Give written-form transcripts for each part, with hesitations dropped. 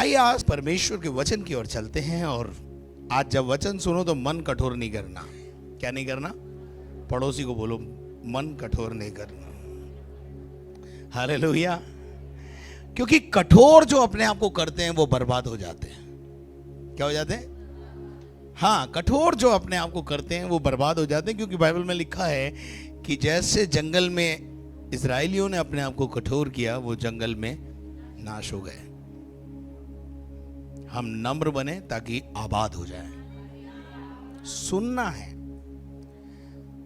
आइए आज परमेश्वर के वचन की ओर चलते हैं। और आज जब वचन सुनो तो मन कठोर नहीं करना। क्या नहीं करना? पड़ोसी को बोलो, मन कठोर नहीं करना। हालेलुया। क्योंकि कठोर जो अपने आप को करते हैं वो बर्बाद हो जाते हैं। क्या हो जाते हैं? हाँ, कठोर जो अपने आप को करते हैं वो बर्बाद हो जाते हैं। क्योंकि बाइबल में लिखा है कि जैसे जंगल में इस्राएलियों ने अपने आप को कठोर किया, वो जंगल में नाश हो गए। हम नम्र बने ताकि आबाद हो जाए। सुनना है।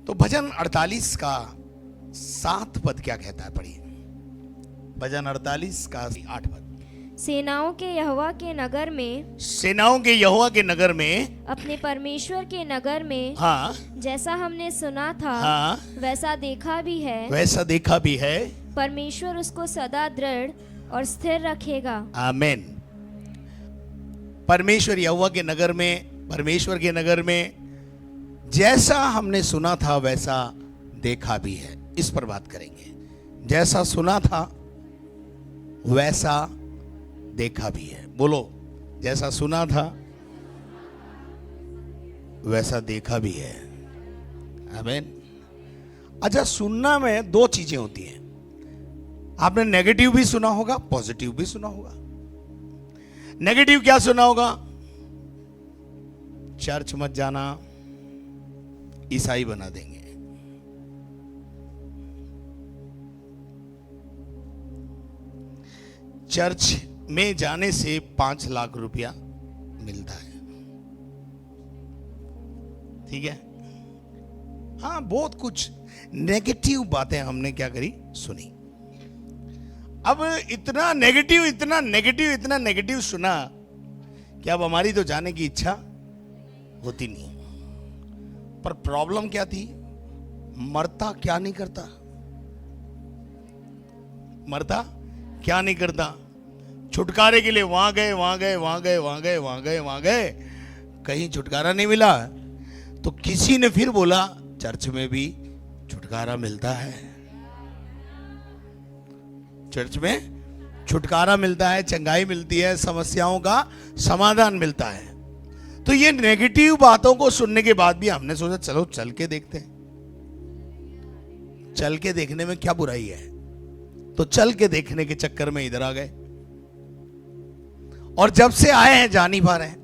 तो भजन 48 का 7 पद क्या कहता है? पढ़िए। भजन 48 का 8 पद। सेनाओं के यहोवा के नगर में, सेनाओं के यहोवा के नगर में, अपने परमेश्वर के नगर में, हाँ, जैसा हमने सुना था, हाँ, वैसा देखा भी है। वैसा देखा भी है। परमेश्वर उसको सदा दृढ़ और स्थिर रखेगा। आमीन। परमेश्वर यहोवा के नगर में, परमेश्वर के नगर में जैसा हमने सुना था वैसा देखा भी है। इस पर बात करेंगे। जैसा सुना था वैसा देखा भी है। बोलो, जैसा सुना था वैसा देखा भी है। आमीन। अच्छा, सुनना में 2 चीजें होती हैं। आपने नेगेटिव भी सुना होगा, पॉजिटिव भी सुना होगा। नेगेटिव क्या सुना होगा? चर्च मत जाना, ईसाई बना देंगे। चर्च में जाने से 5 लाख रुपया मिलता है। ठीक है। हाँ, बहुत कुछ नेगेटिव बातें हमने क्या करी? सुनी। अब इतना नेगेटिव, इतना नेगेटिव, इतना नेगेटिव सुना कि अब हमारी तो जाने की इच्छा होती नहीं। पर प्रॉब्लम क्या थी? मरता क्या नहीं करता? मरता क्या नहीं करता? छुटकारे के लिए वहां गए, वहां गए, वहां गए, वहां गए, वहां गए, वहां गए, कहीं छुटकारा नहीं मिला। तो किसी ने फिर बोला, चर्च में भी छुटकारा मिलता है। चर्च में छुटकारा मिलता है, चंगाई मिलती है, समस्याओं का समाधान मिलता है। तो ये नेगेटिव बातों को सुनने के बाद भी हमने सोचा चलो चल के देखते हैं। चल के देखने में क्या बुराई है? तो चल के देखने के चक्कर में इधर आ गए, और जब से आए हैं जा नहीं पा रहे हैं।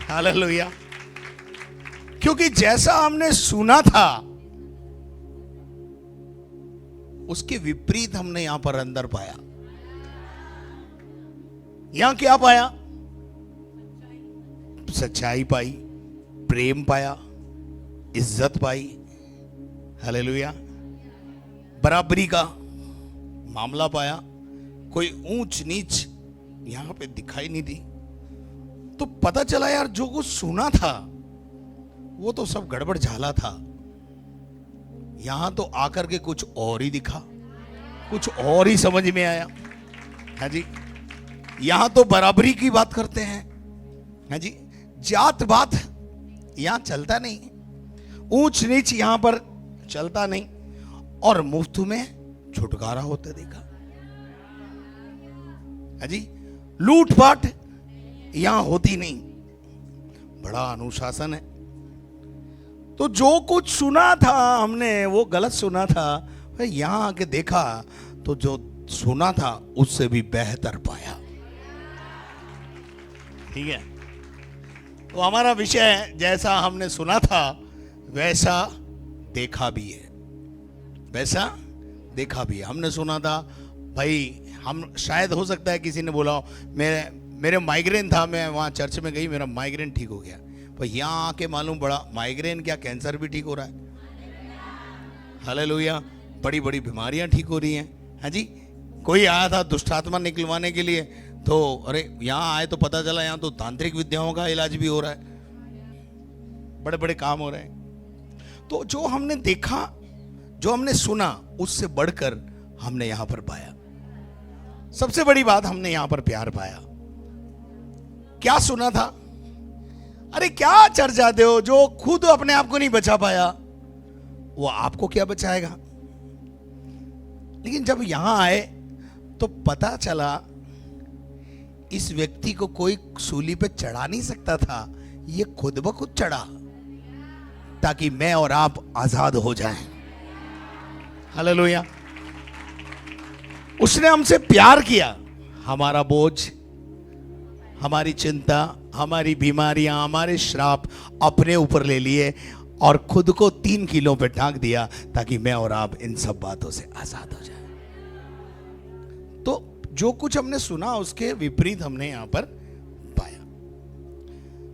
हालेलुया। क्योंकि जैसा हमने सुना था उसके विपरीत हमने यहां पर अंदर पाया। यहां क्या पाया? सच्चाई पाई, प्रेम पाया, इज्जत पाई। हालेलुया। बराबरी का मामला पाया। कोई ऊंच नीच यहां पे दिखाई नहीं दी। तो पता चला यार, जो कुछ सुना था वो तो सब गड़बड़ झाला था। यहां तो आकर के कुछ और ही दिखा, कुछ और ही समझ में आया। हाँ जी। यहां तो बराबरी की बात करते हैं। हाँ जी। जात बात यहां चलता नहीं, ऊंच नीच यहां पर चलता नहीं, और मुफ्त में छुटकारा होते देखा। हाँ जी। लूटपाट यहां होती नहीं, बड़ा अनुशासन है। तो जो कुछ सुना था हमने वो गलत सुना था। यहां आके देखा तो जो सुना था उससे भी बेहतर पाया। ठीक है। तो हमारा विषय है, जैसा हमने सुना था वैसा देखा भी है। वैसा देखा भी है। हमने सुना था भाई, हम शायद हो सकता है किसी ने बोला मेरे माइग्रेन था, मैं वहां चर्च में गई, मेरा माइग्रेन ठीक हो गया। पर यहाँ आके मालूम पड़ा माइग्रेन क्या, कैंसर भी ठीक हो रहा है। हालेलुया। बड़ी बड़ी बीमारियां ठीक हो रही हैं। हाँ जी। कोई आया था दुष्टात्मा निकलवाने के लिए, तो अरे यहाँ आए तो पता चला यहाँ तो तांत्रिक विद्याओं का इलाज भी हो रहा है, बड़े बड़े काम हो रहे हैं। तो जो हमने देखा, जो हमने सुना, उससे बढ़कर हमने यहां पर पाया। सबसे बड़ी बात, हमने यहां पर प्यार पाया। क्या सुना था? अरे क्या चर्च जाते हो? जो खुद अपने आप को नहीं बचा पाया वो आपको क्या बचाएगा? लेकिन जब यहां आए तो पता चला इस व्यक्ति को कोई सूली पे चढ़ा नहीं सकता था, ये खुद ब खुद चढ़ा ताकि मैं और आप आजाद हो जाएं। हालेलुया। उसने हमसे प्यार किया, हमारा बोझ, हमारी चिंता, हमारी बीमारियां, हमारे श्राप अपने ऊपर ले लिए और खुद को 3 किलो पे ढांक दिया ताकि मैं और आप इन सब बातों से आजाद हो जाए। तो जो कुछ हमने सुना उसके विपरीत हमने यहां पर पाया।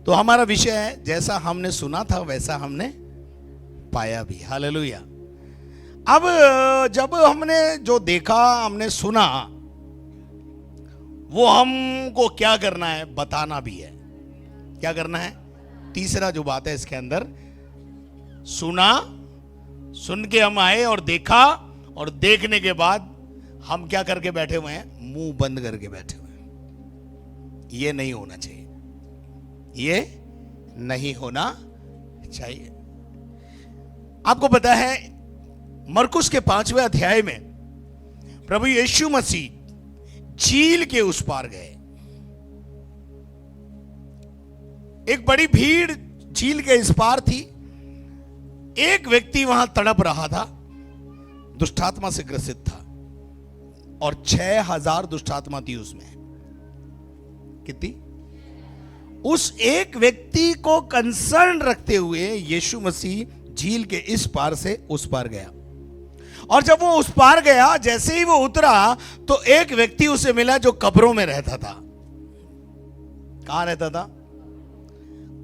तो हमारा विषय है, जैसा हमने सुना था वैसा हमने पाया भी। हालेलुया। अब जब हमने जो देखा, हमने सुना, वो हमको क्या करना है? बताना भी है। क्या करना है? तीसरा जो बात है इसके अंदर, सुना, सुन के हम आए और देखा, और देखने के बाद हम क्या करके बैठे हुए हैं? मुंह बंद करके बैठे हुए हैं। ये नहीं होना चाहिए, ये नहीं होना चाहिए। आपको पता है मरकुस के 5वें अध्याय में प्रभु यीशु मसीह झील के उस पार गए। एक बड़ी भीड़ झील के इस पार थी। एक व्यक्ति वहां तड़प रहा था, दुष्टात्मा से ग्रसित था, और 6000 दुष्टात्मा थी उसमें। कितनी? उस एक व्यक्ति को कंसर्न रखते हुए यीशु मसीह झील के इस पार से उस पार गया। और जब वो उस पार गया, जैसे ही वो उतरा तो एक व्यक्ति उसे मिला जो कब्रों में रहता था। कहां रहता था?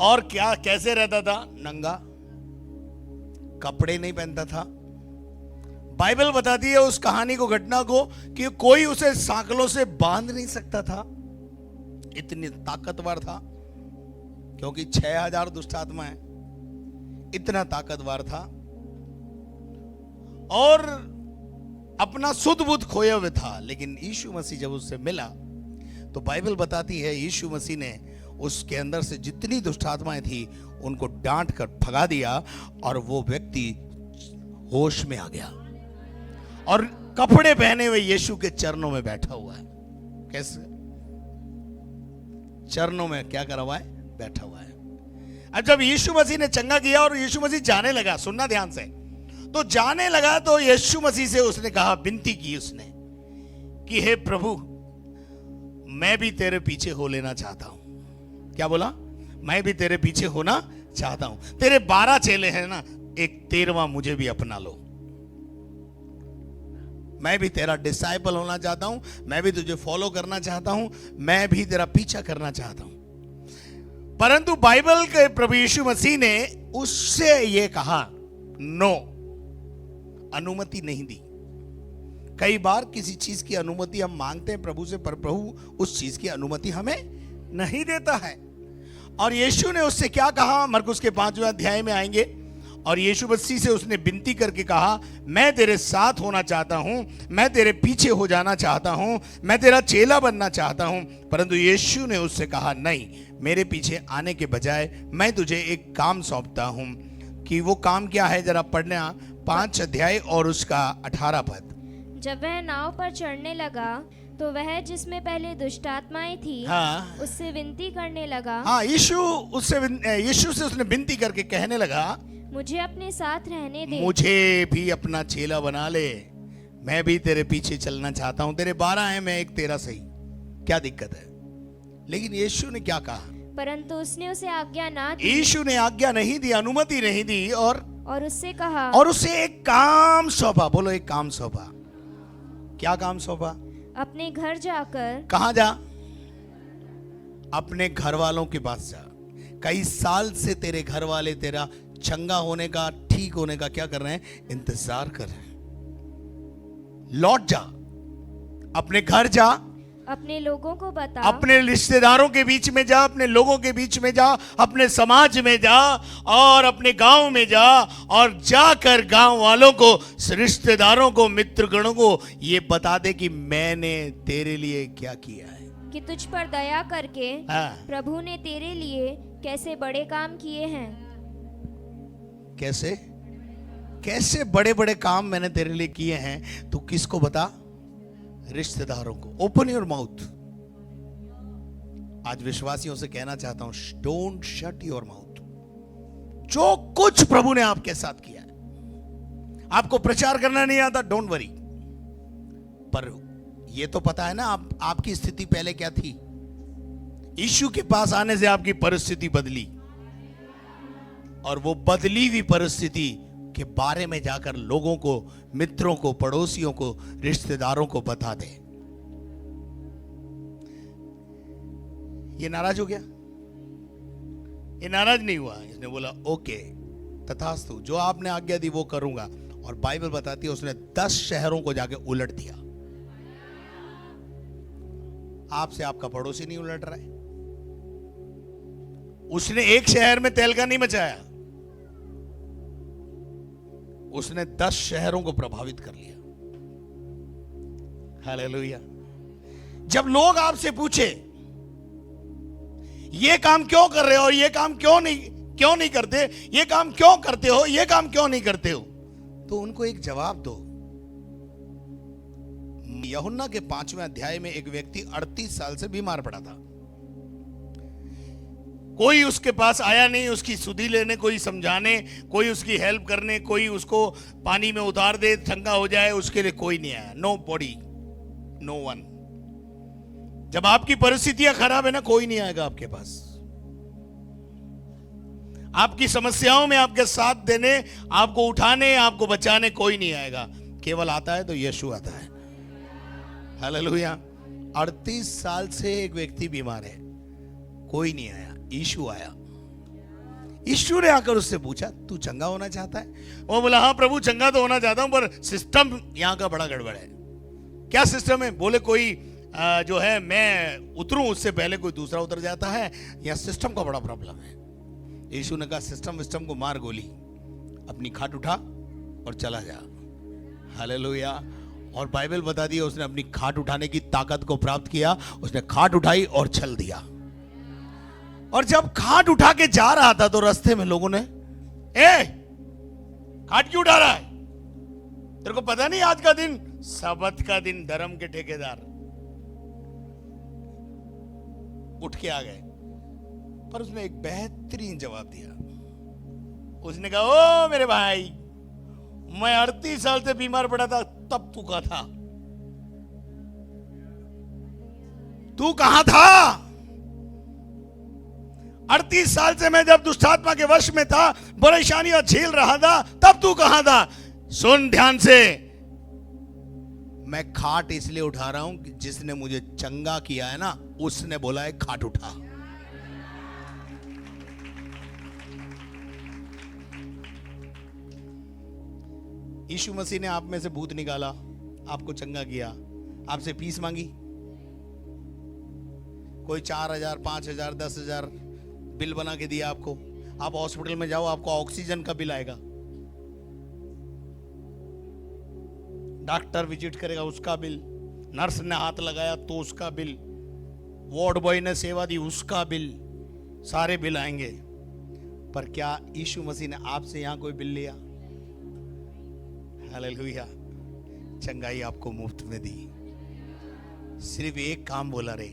और क्या, कैसे रहता था? नंगा, कपड़े नहीं पहनता था। बाइबल बताती है उस कहानी को, घटना को, कि कोई उसे सांकलों से बांध नहीं सकता था, इतनी ताकतवर था, क्योंकि 6000 दुष्टात्मा है, इतना ताकतवर था। और अपना सुध बुध खोए हुए था। लेकिन यीशु मसीह जब उससे मिला तो बाइबल बताती है यीशु मसीह ने उसके अंदर से जितनी दुष्टात्माएं थी उनको डांट कर भगा दिया, और वो व्यक्ति होश में आ गया और कपड़े पहने हुए यीशु के चरणों में बैठा हुआ है। कैसे? चरणों में क्या करा हुआ है? बैठा हुआ है। अब जब यीशु मसीह ने चंगा किया और यीशु मसीह जाने लगा, सुनना ध्यान से, तो जाने लगा तो यीशु मसीह से उसने कहा, विनती की उसने कि हे प्रभु, मैं भी तेरे पीछे हो लेना चाहता हूं। क्या बोला? मैं भी तेरे पीछे होना चाहता हूं। तेरे 12 चेले हैं ना, एक 13वां मुझे भी अपना लो। मैं भी तेरा डिसाइपल होना चाहता हूं, मैं भी तुझे फॉलो करना चाहता हूं, मैं भी तेरा पीछा करना चाहता हूं। परंतु बाइबल के प्रभु यीशु मसीह ने उससे यह कहा, नो, अनुमति नहीं दी। कई बार किसी चीज की अनुमति हम मांगते हैं प्रभु से, पर प्रभु उस चीज की अनुमति हमें नहीं देता है। और यीशु ने उससे क्या कहा? मरकुस के 5वें अध्याय में आएंगे, और यीशु मसीह से उसने विनती करके कहा, मैं तेरे साथ होना चाहता हूं, मैं तेरे पीछे हो जाना चाहता हूं, मैं तेरा चेला बनना चाहता हूं। परंतु यीशु ने उससे कहा, नहीं, मेरे पीछे आने के बजाय मैं तुझे एक काम सौंपता हूं। कि वो काम क्या है? जरा पढ़ना 5 अध्याय और उसका 18 पद। जब वह नाव पर चढ़ने लगा तो वह जिसमें पहले दुष्टात्माएं थी, हाँ, उससे विनती करने लगा। हाँ, यीशु से उसने विनती करके कहने लगा, मुझे अपने साथ रहने दे, मुझे भी अपना चेला बना ले, मैं भी तेरे पीछे चलना चाहता हूं। तेरे 12 हैं, मैं एक तेरा सही, क्या दिक्कत है? लेकिन यीशु ने क्या कहा? परंतु उसने उसे आज्ञा ना दी। यीशु ने आज्ञा नहीं दी, अनुमति नहीं दी, और उससे कहा, और उसे एक काम सौंपा। बोलो, एक काम सौंपा। क्या काम सौंपा? अपने घर जाकर। कहां जा? अपने घर वालों के पास जा। कई साल से तेरे घर वाले तेरा चंगा होने का, ठीक होने का क्या कर रहे हैं? इंतजार कर रहे हैं। लौट जा, अपने घर जा, अपने लोगों को बता, अपने रिश्तेदारों के बीच में जा, अपने लोगों के बीच में जा, अपने समाज में जा, और अपने गांव में जा, और जाकर गांव वालों को, रिश्तेदारों को, मित्रगणों को ये बता दे कि मैंने तेरे लिए क्या किया है, कि तुझ पर दया करके हाँ। प्रभु ने तेरे लिए कैसे बड़े काम किए हैं। कैसे बड़े बड़े काम मैंने तेरे लिए किए हैं, तू किसको बता? रिश्तेदारों को। Open your mouth. आज विश्वासियों से कहना चाहता हूं, डोंट शट योर माउथ। जो कुछ प्रभु ने आपके साथ किया है, आपको प्रचार करना नहीं आता, डोंट वरी, पर यह तो पता है ना आपकी स्थिति पहले क्या थी। यीशु के पास आने से आपकी परिस्थिति बदली, और वो बदली हुई परिस्थिति के बारे में जाकर लोगों को, मित्रों को, पड़ोसियों को, रिश्तेदारों को बता दे। ये नाराज हो गया? ये नाराज नहीं हुआ, इसने बोला ओके तथास्तु, जो आपने आज्ञा दी वो करूंगा। और बाइबल बताती है उसने 10 शहरों को जाके उलट दिया। आपसे आपका पड़ोसी नहीं उलट रहा है। उसने एक शहर में तहलका नहीं मचाया, उसने 10 शहरों को प्रभावित कर लिया। हालेलुया। जब लोग आपसे पूछे ये काम क्यों कर रहे हो, ये काम क्यों नहीं करते, ये काम क्यों करते हो, ये काम क्यों नहीं करते हो, तो उनको एक जवाब दो। यूहन्ना के 5वें अध्याय में एक व्यक्ति 38 साल से बीमार पड़ा था। कोई उसके पास आया नहीं उसकी सुधि लेने, कोई समझाने, कोई उसकी हेल्प करने, कोई उसको पानी में उतार दे ठंडा हो जाए, उसके लिए कोई नहीं आया। Nobody, no one. जब आपकी परिस्थितियां खराब है ना, कोई नहीं आएगा आपके पास। आपकी समस्याओं में आपके साथ देने, आपको उठाने, आपको बचाने कोई नहीं आएगा। केवल आता है तो यीशु आता है। हालेलुया। 38 साल से एक व्यक्ति बीमार है, कोई नहीं आया, यीशु आया। यीशु ने आकर उससे पूछा तू चंगा होना चाहता है? वो बोला हाँ प्रभु चंगा तो होना चाहता हूं, पर सिस्टम यहां का बड़ा गड़बड़ है। क्या सिस्टम है? बोले कोई जो है मैं उतरूं उससे पहले कोई दूसरा उतर जाता है, या सिस्टम का बड़ा प्रॉब्लम है। यीशु ने कहा सिस्टम को मार गोली, अपनी खाट उठा और चला जा। हालेलुया। और बाइबल बता दी उसने अपनी खाट उठाने की ताकत को प्राप्त किया। उसने खाट उठाई और चल दिया। और जब खाट उठा के जा रहा था तो रास्ते में लोगों ने खाट क्यों उठा रहा है? तेरे को पता नहीं आज का दिन सबत का दिन, धर्म के ठेकेदार उठ के आ गए। पर उसने एक बेहतरीन जवाब दिया। उसने कहा ओ मेरे भाई, मैं 38 साल से बीमार पड़ा था, तब तू कहाँ था? तू कहां था? 38 साल से मैं जब दुष्टात्मा के वश में था, परेशानियां झेल रहा था, तब तू कहां था? सुन ध्यान से, मैं खाट इसलिए उठा रहा हूं कि जिसने मुझे चंगा किया है ना, उसने बोला है खाट उठा। यीशु मसीह ने आप में से भूत निकाला, आपको चंगा किया, आपसे फीस मांगी। कोई 4,000, 5,000, 10,000 बिल बना के दिया आपको। आप हॉस्पिटल में जाओ, आपको ऑक्सीजन का बिल आएगा। डॉक्टर विजिट करेगा, उसका बिल। नर्स ने हाथ लगाया तो उसका बिल। वार्ड बॉय ने सेवा दी, उसका बिल। सारे बिल आएंगे। पर क्या यीशु मसीह ने आपसे यहां कोई बिल लिया? हालेलुया। चंगाई आपको मुफ्त में दी। सिर्फ एक काम बोला रे,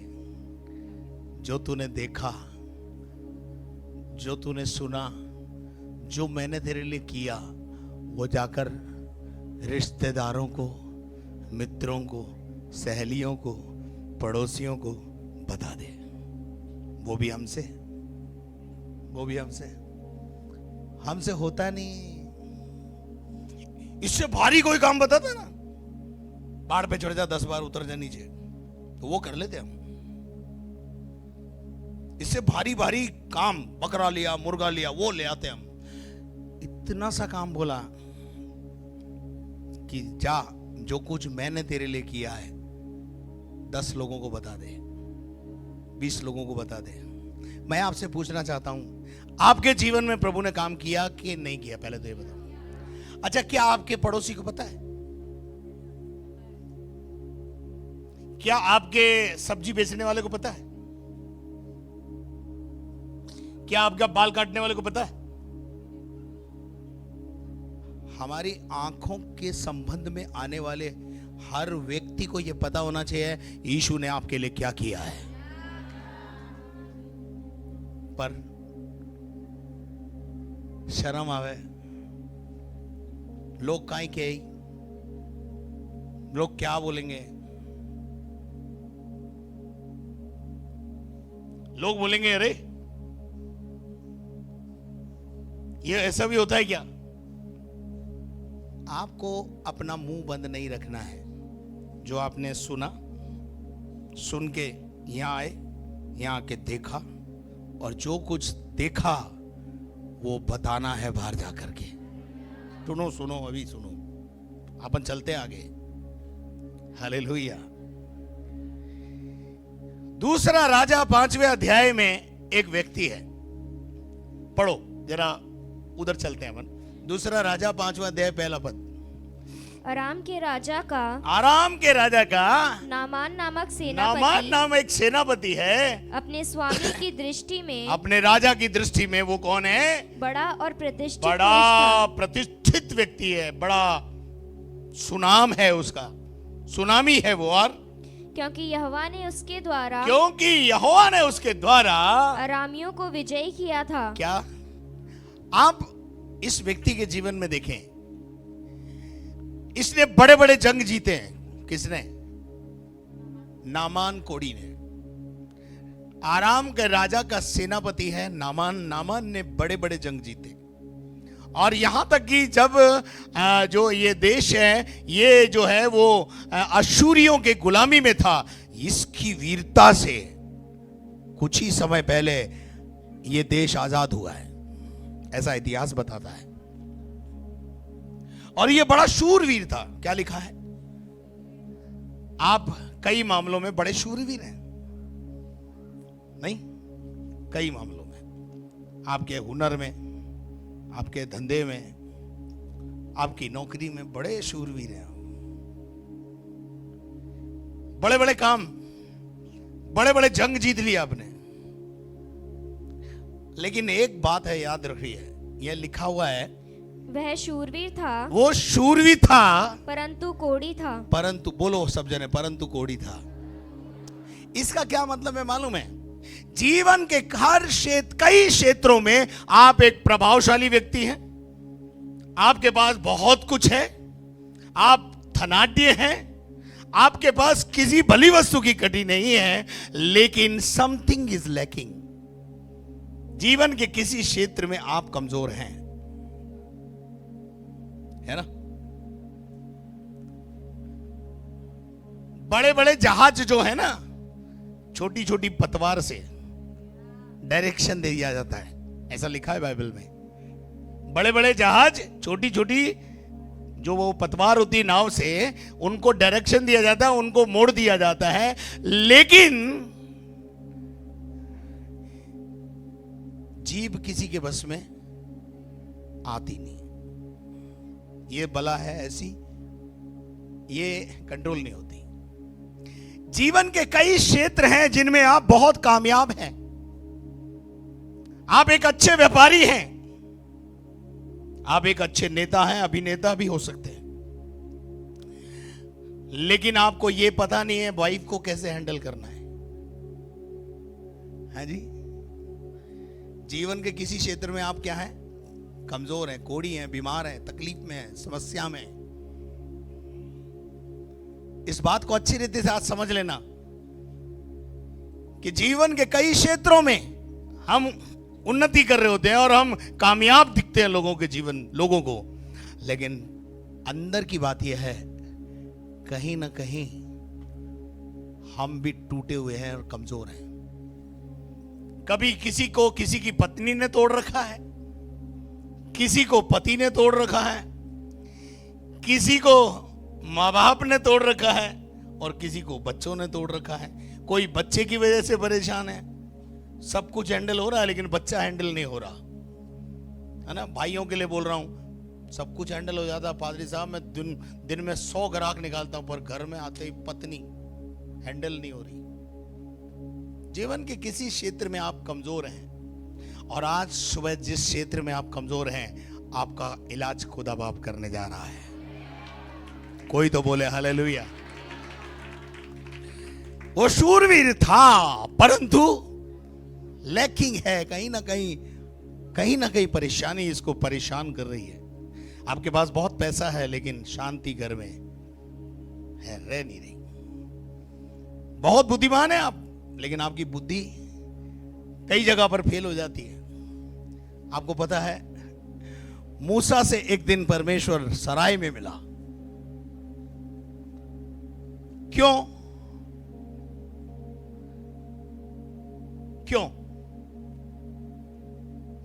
जो तूने देखा, जो तूने सुना, जो मैंने तेरे लिए किया, वो जाकर रिश्तेदारों को, मित्रों को, सहेलियों को, पड़ोसियों को बता दे। वो भी हमसे हमसे होता नहीं। इससे भारी कोई काम बताता ना, पहाड़ पे चढ़ जा 10 बार उतर जा नीचे, तो वो कर लेते हम। इससे भारी भारी काम, बकरा लिया, मुर्गा लिया, वो ले आते हम। इतना सा काम बोला कि जा, जो कुछ मैंने तेरे लिए किया है 10 लोगों को बता दे, 20 लोगों को बता दे। मैं आपसे पूछना चाहता हूं, आपके जीवन में प्रभु ने काम किया कि नहीं किया? पहले तो ये बताओ। अच्छा, क्या आपके पड़ोसी को पता है? क्या आपके सब्जी बेचने वाले को पता है? क्या आपका बाल काटने वाले को पता है? हमारी आंखों के संबंध में आने वाले हर व्यक्ति को यह पता होना चाहिए यीशु ने आपके लिए क्या किया है। पर शर्म आवे, लोग काहे के, लोग क्या बोलेंगे, लोग बोलेंगे अरे ये ऐसा भी होता है क्या। आपको अपना मुंह बंद नहीं रखना है। जो आपने सुना, सुन के यहां आए, यहां आके देखा, और जो कुछ देखा वो बताना है बाहर जाकर के। सुनो सुनो, अभी सुनो, अपन चलते आगे। हालेलुया। दूसरा राजा 5वें अध्याय में एक व्यक्ति है, पढ़ो जरा, उधर चलते हैं अपन। दूसरा राजा 5वां अध्याय पहला पद। अराम के राजा का, आराम के राजा का नामान नामक नामान सेनापति नाम एक सेनापति है। अपने स्वामी की दृष्टि में, अपने राजा की दृष्टि में वो कौन है? बड़ा और प्रतिष्ठित पुरुष बड़ा था। प्रतिष्ठित व्यक्ति है, बड़ा सुनाम है उसका, सुनामी है वो। और क्योंकि यहोवा ने उसके द्वारा, क्योंकि यहोवा ने उसके द्वारा अरामियों को विजयी किया था। क्या आप इस व्यक्ति के जीवन में देखें, इसने बड़े बड़े जंग जीते हैं। किसने? नामान कोड़ी ने। आराम के राजा का सेनापति है नामान। नामान ने बड़े बड़े जंग जीते, और यहां तक कि जब जो ये देश है, ये जो है वो अशूरियों के गुलामी में था, इसकी वीरता से कुछ ही समय पहले ये देश आजाद हुआ है, ऐसा इतिहास बताता है। और ये बड़ा शूरवीर था। क्या लिखा है? आप कई मामलों में बड़े शूरवीर हैं, नहीं? कई मामलों में, आपके हुनर में, आपके धंधे में, आपकी नौकरी में बड़े शूरवीर हैं। बड़े बड़े काम, बड़े बड़े जंग जीत लिए आपने। लेकिन एक बात है, याद रखिए, यह लिखा हुआ है, वह शूरवीर था, वो शूरवीर था, परंतु कोढ़ी था। परंतु, बोलो सब जने, परंतु कोढ़ी था। इसका क्या मतलब है मालूम है? जीवन के हर क्षेत्र, कई क्षेत्रों में आप एक प्रभावशाली व्यक्ति हैं, आपके पास बहुत कुछ है, आप धनाढ्य हैं, आपके पास किसी भली वस्तु की कटी नहीं है, लेकिन समथिंग इज लैकिंग। जीवन के किसी क्षेत्र में आप कमजोर हैं, है ना? बड़े बड़े जहाज जो है ना, छोटी छोटी पतवार से डायरेक्शन दे दिया जाता है, ऐसा लिखा है बाइबल में। बड़े बड़े जहाज, छोटी छोटी जो वो पतवार होती है नाव से, उनको डायरेक्शन दिया जाता है, उनको मोड़ दिया जाता है, लेकिन जीभ किसी के बस में आती नहीं। ये बला है ऐसी, ये कंट्रोल नहीं होती। जीवन के कई क्षेत्र हैं जिनमें आप बहुत कामयाब हैं, आप एक अच्छे व्यापारी हैं, आप एक अच्छे नेता हैं, अभिनेता भी हो सकते हैं, लेकिन आपको यह पता नहीं है वाइफ को कैसे हैंडल करना है। हाँ जी, जीवन के किसी क्षेत्र में आप क्या हैं? कमजोर हैं, कोढ़ी हैं, बीमार हैं, तकलीफ में हैं, समस्या में हैं। इस बात को अच्छी रीति से आज समझ लेना कि जीवन के कई क्षेत्रों में हम उन्नति कर रहे होते हैं और हम कामयाब दिखते हैं लोगों के जीवन, लोगों को, लेकिन अंदर की बात यह है, कहीं ना कहीं हम भी टूटे हुए हैं और कमजोर हैं। कभी किसी को किसी की पत्नी ने तोड़ रखा है, किसी को पति ने तोड़ रखा है, किसी को माँ बाप ने तोड़ रखा है, और किसी को बच्चों ने तोड़ रखा है। कोई बच्चे की वजह से परेशान है, सब कुछ हैंडल हो रहा है लेकिन बच्चा हैंडल नहीं हो रहा, है ना? भाइयों के लिए बोल रहा हूं, सब कुछ हैंडल हो जाता, पादरी साहब मैं दिन में 100 ग्राहक निकालता हूं, पर घर में आते ही पत्नी हैंडल नहीं हो रही। जीवन के किसी क्षेत्र में आप कमजोर हैं, और आज सुबह जिस क्षेत्र में आप कमजोर हैं, आपका इलाज खुदा बाप करने जा रहा है। कोई तो बोले हालेलुया। वो शूरवीर था, परंतु लैकिंग है, कहीं ना कहीं परेशानी इसको परेशान कर रही है। आपके पास बहुत पैसा है लेकिन शांति घर में है, रह नहीं रही। बहुत बुद्धिमान है आप, लेकिन आपकी बुद्धि कई जगह पर फेल हो जाती है। आपको पता है, मूसा से एक दिन परमेश्वर सराय में मिला। क्यों?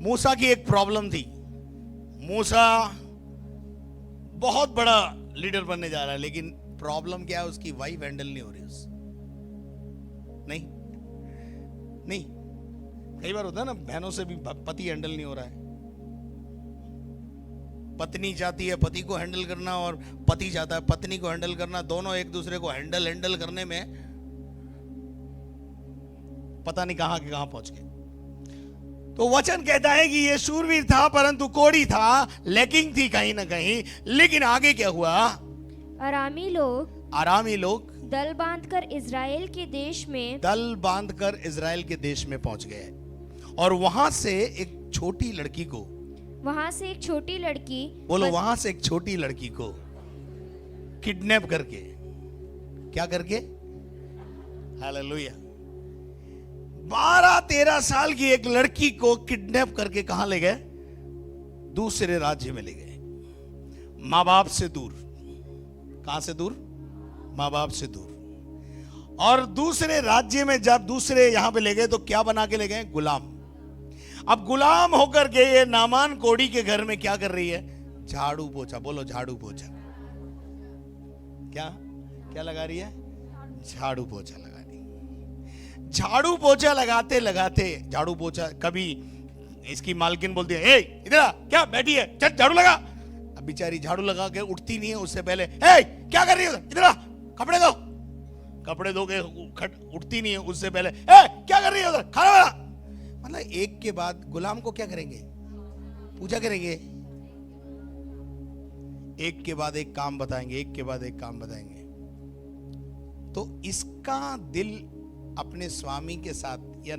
मूसा की एक प्रॉब्लम थी। मूसा बहुत बड़ा लीडर बनने जा रहा है, लेकिन प्रॉब्लम क्या है, उसकी वाइफ हैंडल नहीं हो रही। नहीं, कई बार होता है ना, बहनों से भी पति हैंडल नहीं हो रहा है। पत्नी चाहती है पति को हैंडल करना और पति चाहता है पत्नी को हैंडल करना। दोनों एक दूसरे को हैंडल करने में पता नहीं कहां के कहां पहुंच गए। तो वचन कहता है कि ये शूरवीर था, परंतु कोढ़ी था, लैकिंग थी कहीं ना कहीं। लेकिन आगे क्या हुआ? अरामी लोग दल बांधकर इजराइल के देश में पहुंच गए और वहां से एक छोटी लड़की को बोलो, वहां से एक छोटी लड़की को किडनैप करके, क्या करके? हालेलुया। 12-13 साल की एक लड़की को किडनैप करके कहां ले गए? दूसरे राज्य में ले गए, मां बाप से दूर। कहां से दूर? मां बाप से दूर। और दूसरे राज्य में जब दूसरे यहां पे ले गए तो क्या बना के ले गए? गुलाम। अब गुलाम होकर के ये नामान कोढ़ी के घर में क्या कर रही है? झाड़ू पोछा। बोलो झाड़ू पोछा। क्या लगा रही है? झाड़ू पोछा लगा रही है। झाड़ू पोछा लगाते लगाते, झाड़ू पोछा, कभी इसकी मालकिन बोलती है, ए इधर आ, क्या बैठी है, चल झाड़ू लगा। अब बेचारी झाड़ू लगा के उठती नहीं है, उससे पहले, ए क्या कर रही है, इधर आ, कपड़े दो के उठती नहीं है, उससे पहले, ए क्या कर रही है उधर, खाना बना। मतलब एक के बाद गुलाम को क्या करेंगे? पूजा करेंगे। एक के बाद एक काम बताएंगे, एक के बाद एक काम बताएंगे। तो इसका दिल अपने स्वामी के साथ, या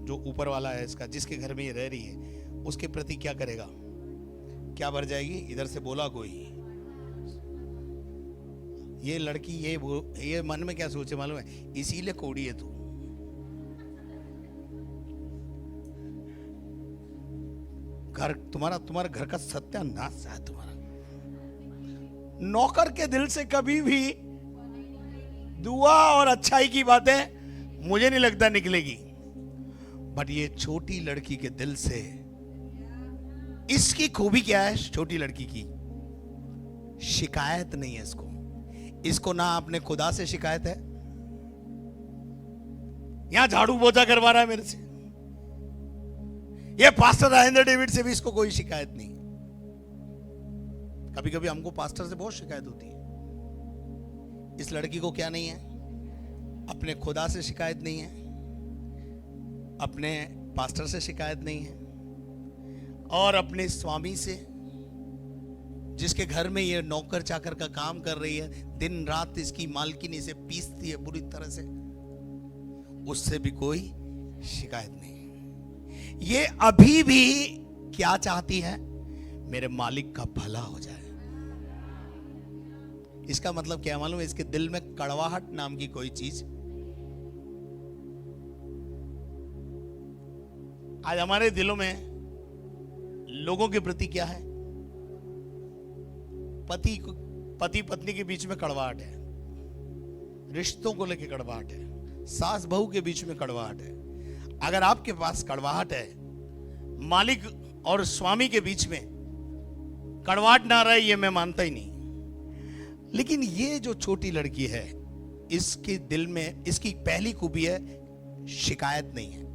जो ऊपर वाला है इसका, जिसके घर में ये रह रही है, उसके प्रति क्या करेगा? क्या भर जाएगी? इधर से बोला कोई, ये लड़की ये मन में क्या सोचे मालूम है? इसीलिए कोढ़ी है तू। घर तुम्हारा घर का सत्यानाश है तुम्हारा। नौकर के दिल से कभी भी दुआ और अच्छाई की बातें मुझे नहीं लगता निकलेगी, बट ये छोटी लड़की के दिल से, इसकी खूबी क्या है? छोटी लड़की की शिकायत नहीं है इसको ना अपने खुदा से शिकायत है। यहां झाड़ू पोछा करवा रहा है मेरे से, ये पास्टर राजेंद्र डेविड से भी इसको कोई शिकायत नहीं। कभी कभी हमको पास्टर से बहुत शिकायत होती है, इस लड़की को क्या नहीं है? अपने खुदा से शिकायत नहीं है, अपने पास्टर से शिकायत नहीं है, और अपने स्वामी से, जिसके घर में ये नौकर चाकर का काम कर रही है, दिन रात इसकी मालकिन इसे पीसती है बुरी तरह से, उससे भी कोई शिकायत नहीं। ये अभी भी क्या चाहती है? मेरे मालिक का भला हो जाए। इसका मतलब क्या मालूम है? इसके दिल में कड़वाहट नाम की कोई चीज। आज हमारे दिलों में लोगों के प्रति क्या है? पति पत्नी के बीच में कड़वाहट है, रिश्तों को लेकर कड़वाहट है, सास बहू के बीच में कड़वाहट है। अगर आपके पास कड़वाहट है, मालिक और स्वामी के बीच में कड़वाहट ना रहे, ये मैं मानता ही नहीं। लेकिन ये जो छोटी लड़की है, इसके दिल में इसकी पहली खूबी है, शिकायत नहीं है,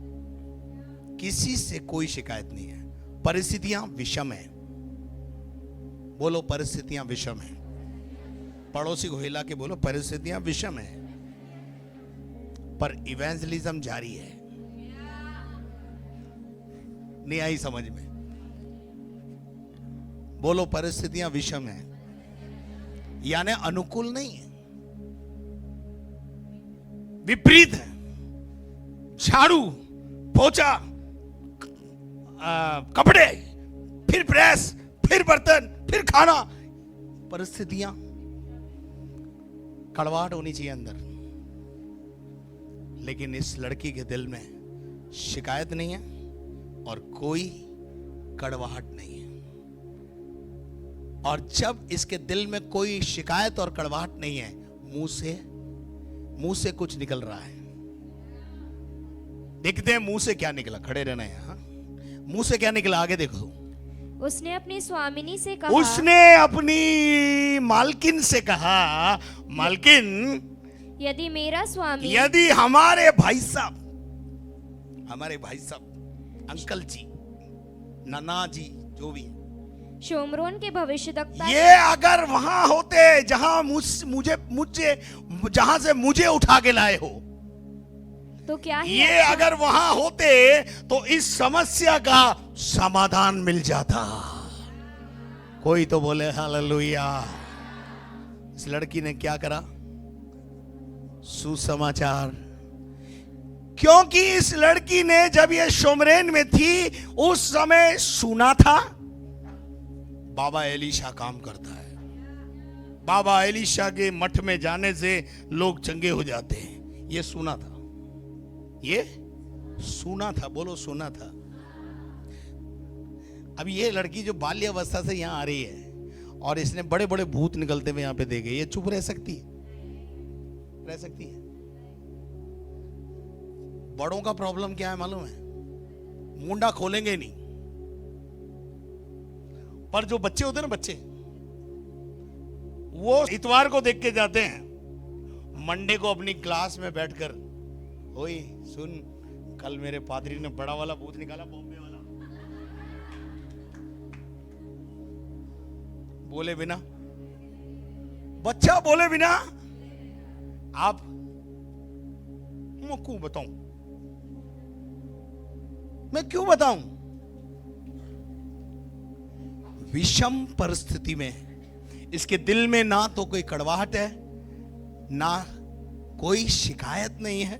किसी से कोई शिकायत नहीं है। परिस्थितियां विषम है। बोलो परिस्थितियां विषम है। पड़ोसी को हिला के बोलो परिस्थितियां विषम है, पर इवेंजलिज्म जारी है। नहीं आई समझ में? बोलो परिस्थितियां विषम है, यानी अनुकूल नहीं है, विपरीत है। झाड़ू, पोछा, कपड़े, फिर प्रेस, फिर बर्तन, फिर खाना, परिस्थितियां, कड़वाहट होनी चाहिए अंदर। लेकिन इस लड़की के दिल में शिकायत नहीं है और कोई कड़वाहट नहीं है। और जब इसके दिल में कोई शिकायत और कड़वाहट नहीं है, मुंह से कुछ निकल रहा है। देखते हैं मुंह से क्या निकला। खड़े रहना है। हाँ? मुंह से क्या निकला, आगे देखो। उसने अपनी स्वामिनी से कहा, उसने अपनी मालकिन से कहा, मालकिन, यदि मेरा स्वामी, यदि हमारे भाई साहब, अंकल जी, नाना जी, जो भी है, शोमरोन के भविष्यद्वक्ता, ये अगर वहां होते जहां जहां से मुझे उठा के लाए हो, तो क्या ही ये अच्छा? अगर वहां होते तो इस समस्या का समाधान मिल जाता। कोई तो बोले हालेलुया। इस लड़की ने क्या करा? सुसमाचार। क्योंकि इस लड़की ने जब ये शोमरेन में थी उस समय सुना था बाबा एलीशा काम करता है, बाबा एलीशा के मठ में जाने से लोग चंगे हो जाते हैं। ये सुना था, ये सुना था, बोलो सुना था। अब ये लड़की जो बाल्यावस्था से यहां आ रही है और इसने बड़े बड़े भूत निकलते हुए यहां पे देखे, ये चुप रह सकती है? रह सकती है? बड़ों का प्रॉब्लम क्या है मालूम है? मुंडा खोलेंगे नहीं, पर जो बच्चे होते हैं ना, बच्चे, वो इतवार को देख के जाते हैं, मंडे को अपनी क्लास में बैठकर, ओए सुन, कल मेरे पादरी ने बड़ा वाला भूत निकाला, बॉम्बे वाला। बोले बिना, बच्चा बोले बिना आप, मैं क्यों बताऊं, मैं क्यों बताऊं? विषम परिस्थिति में इसके दिल में ना तो कोई कड़वाहट है, ना कोई शिकायत नहीं है,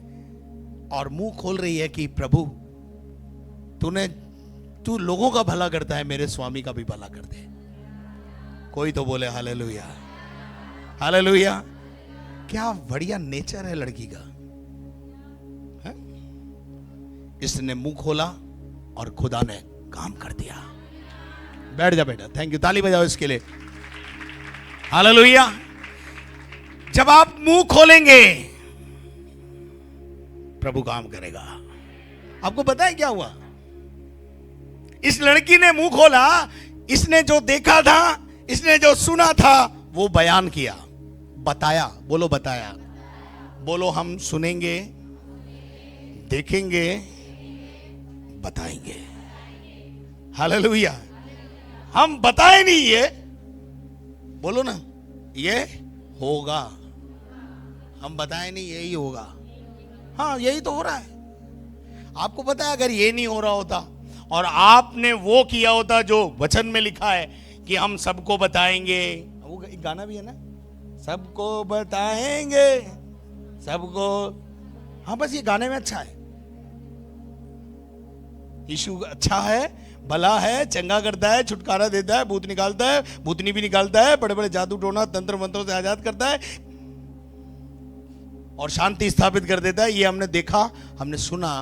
और मुंह खोल रही है कि प्रभु तू लोगों का भला करता है, मेरे स्वामी का भी भला कर दे। कोई तो बोले हालेलुया, हालेलुया। क्या बढ़िया नेचर है लड़की का, है? इसने मुंह खोला और खुदा ने काम कर दिया। बैठ जा बेटा, थैंक यू, ताली बजाओ इसके लिए, हालेलुया। जब आप मुंह खोलेंगे प्रभु काम करेगा। आपको पता है क्या हुआ? इस लड़की ने मुंह खोला, इसने जो देखा था, इसने जो सुना था, वो बयान किया, बताया। बोलो बताया, बोलो हम सुनेंगे, देखेंगे, बताएंगे। हालेलुया। हम बताए नहीं, ये बोलो ना, ये होगा। हम बताए नहीं, यही होगा। हाँ, यही तो हो रहा है। आपको पता है, अगर ये नहीं हो रहा होता और आपने वो किया होता जो वचन में लिखा है कि हम सबको बताएंगे, वो एक गाना भी है ना, सबको बताएंगे, सबको। हाँ, बस ये गाने में अच्छा है, यीशु अच्छा है, भला है, चंगा करता है, छुटकारा देता है, भूत निकालता है, भूतनी भी निकालता है, बड़े बड़े जादू टोना तंत्र मंत्रों से आजाद करता है और शांति स्थापित कर देता है। ये हमने देखा, हमने सुना।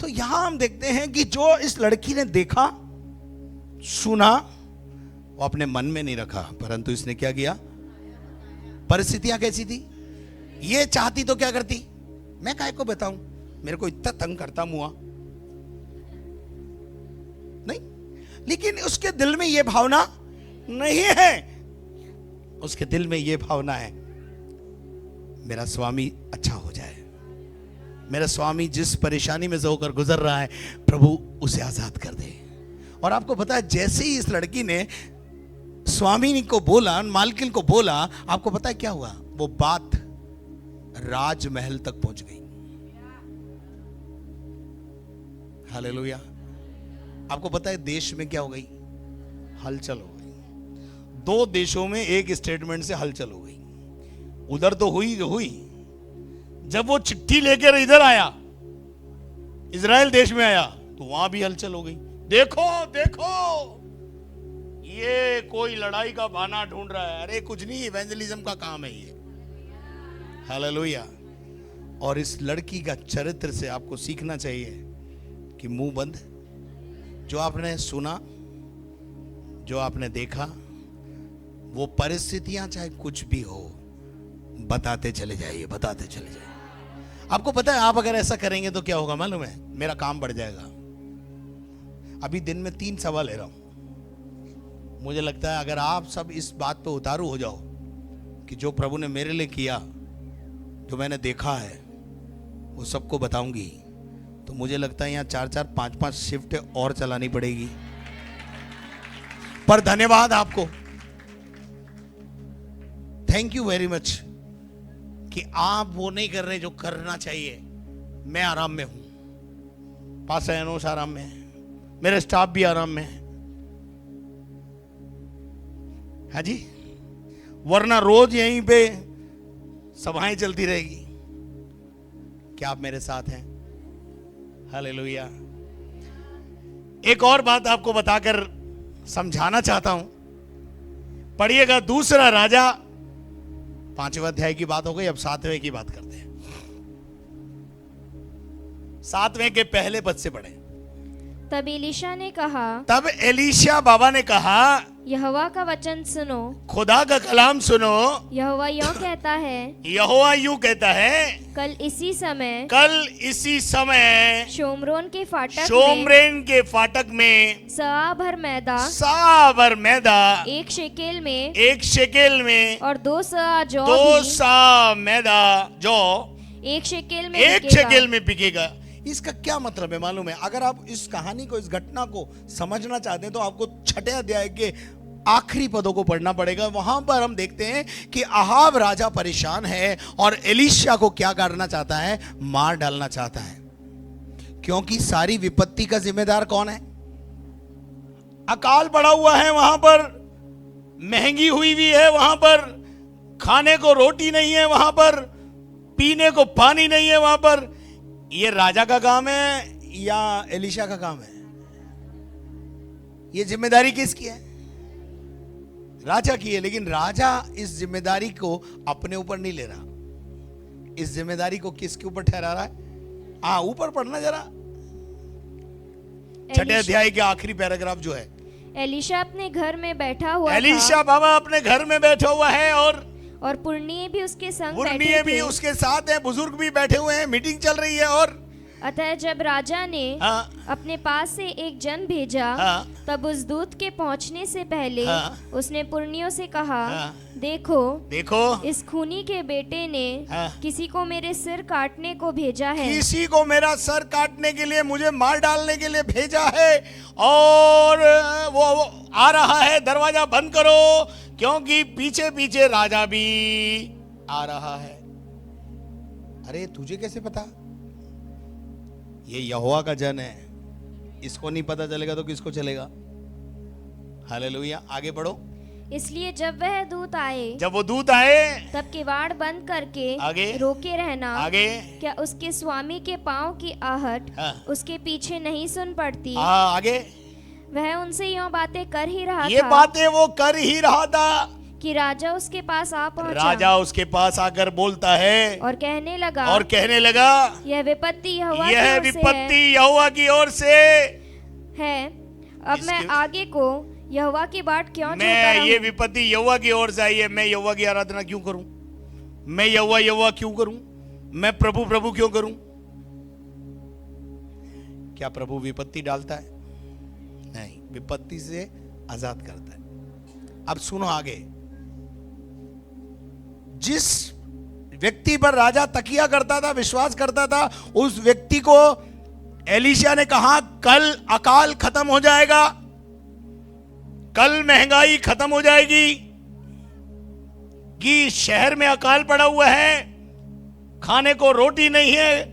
तो यहां हम देखते हैं कि जो इस लड़की ने देखा, सुना, वो अपने मन में नहीं रखा, परंतु इसने क्या किया? परिस्थितियां कैसी थी? ये चाहती तो क्या करती? मैं काहे को बताऊं, मेरे को इतना तंग करता मुआ नहीं। लेकिन उसके दिल में यह भावना नहीं है। उसके दिल में यह भावना है, मेरा स्वामी अच्छा हो जाए, मेरा स्वामी जिस परेशानी में से होकर गुजर रहा है, प्रभु उसे आजाद कर दे। और आपको पता है, जैसे ही इस लड़की ने स्वामी को बोला, मालकिन को बोला, आपको पता है क्या हुआ? वो बात राजमहल तक पहुंच गई। हालेलुया। आपको पता है देश में क्या हो गई? हलचल हो गई। 2 देशों में एक स्टेटमेंट से हलचल हो गई। उधर तो हुई जो हुई, जब वो चिट्ठी लेकर इधर आया, इजराइल देश में आया, तो वहां भी हलचल हो गई। देखो देखो, ये कोई लड़ाई का बहाना ढूंढ रहा है। अरे कुछ नहीं, इवेंजलिज्म का काम है ये। हालेलुया। और इस लड़की का चरित्र से आपको सीखना चाहिए कि मुंह बंद, जो आपने सुना, जो आपने देखा, वो परिस्थितियां चाहे कुछ भी हो, बताते चले जाइए, बताते चले जाइए। आपको पता है, आप अगर ऐसा करेंगे तो क्या होगा मालूम है? मेरा काम बढ़ जाएगा। अभी दिन में 3 सवाल ले रहा हूं। मुझे लगता है अगर आप सब इस बात पे उतारू हो जाओ कि जो प्रभु ने मेरे लिए किया, जो मैंने देखा है, वो सबको बताऊंगी, तो मुझे लगता है यहाँ 4-4, 5-5 शिफ्ट और चलानी पड़ेगी। पर धन्यवाद आपको, थैंक यू वेरी मच कि आप वो नहीं कर रहे जो करना चाहिए। मैं आराम में हूं, पास्टर एनोस आराम में है, मेरे स्टाफ भी आराम में है। हाँ जी, वरना रोज यहीं पे सभाएं चलती रहेगी। क्या आप मेरे साथ हैं? हालेलुया। एक और बात आपको बताकर समझाना चाहता हूं, पढ़िएगा 2 राजा 5वें अध्याय की बात हो गई, अब 7वें की बात करते हैं। 7वें के पहले पद से पढ़े। तब एलीशा ने कहा, तब एलीशा बाबा ने कहा, यहोवा का वचन सुनो। खुदा का कलाम सुनो। यहोवा यूं कहता है, यहोवा यूं कहता है, कल इसी समय शोमरोन के फाटक में सआ भर मैदा एक शेकेल में और 2 सआ जौ 2 सा मैदा जो एक शेकेल में बिकेगा। इसका क्या मतलब है मालूम है? अगर आप इस कहानी को, इस घटना को समझना चाहते हैं तो आपको 6ठे अध्याय के आखिरी पदों को पढ़ना पड़ेगा। वहां पर हम देखते हैं कि अहाब राजा परेशान है और एलीशा को क्या करना चाहता है? मार डालना चाहता है। क्योंकि सारी विपत्ति का जिम्मेदार कौन है? अकाल पड़ा हुआ है, वहां पर महंगी हुई भी है, वहां पर खाने को रोटी नहीं है, वहां पर पीने को पानी नहीं है, वहां पर। ये राजा का काम है या एलीशा का काम है? ये जिम्मेदारी किसकी है? राजा की है। लेकिन राजा इस जिम्मेदारी को अपने ऊपर नहीं ले रहा। इस जिम्मेदारी को किसके ऊपर ठहरा रहा है? ऊपर पढ़ना जरा, 6ठे अध्याय के आखिरी पैराग्राफ जो है। एलीशा अपने घर में बैठा हुआ एलीशा बाबा अपने घर में बैठा हुआ है और पुरनिये भी उसके संग पुरनिये भी उसके साथ है, बुजुर्ग भी बैठे हुए हैं, मीटिंग चल रही है। और अतः जब राजा ने अपने पास से एक जन भेजा, तब उस दूत के पहुंचने से पहले उसने पुरनियों से कहा, देखो इस खूनी के बेटे ने किसी को मेरे सिर काटने को भेजा है। किसी को मेरा सर काटने के लिए, मुझे मार डालने के लिए भेजा है। और वो आ रहा है, दरवाजा बंद करो, क्योंकि पीछे पीछे राजा भी आ रहा है। अरे तुझे कैसे पता? ये यहोवा का जन है, इसको नहीं पता चलेगा तो किसको चलेगा? हालेलुया। आगे बढ़ो। इसलिए जब वो दूत आए तब किवाड़ बंद करके आगे रोके रहना। आगे क्या उसके स्वामी के पांव की आहट उसके पीछे नहीं सुन पड़ती? आगे वह उनसे यूं बातें कर ही रहा ये था, बातें वो कर ही रहा था कि राजा उसके पास आ पहुंचा। राजा उसके पास आकर बोलता है और कहने लगा यह विपत्ति यहोवा की ओर से है। अब मैं आगे को यहोवा की बाट क्यों जोहता रहूं? ये विपत्ति यहोवा की ओर से आई है। मैं यहोवा की आराधना क्यों करूं? मैं यहोवा क्यों करूं? मैं प्रभु क्यों करूं? क्या प्रभु विपत्ति डालता है? नहीं, विपत्ति से आजाद करता है। अब सुनो आगे। जिस व्यक्ति पर राजा तकिया करता था, विश्वास करता था, उस व्यक्ति को एलीशा ने कहा, कल अकाल खत्म हो जाएगा, कल महंगाई खत्म हो जाएगी, कि शहर में अकाल पड़ा हुआ है, खाने को रोटी नहीं है,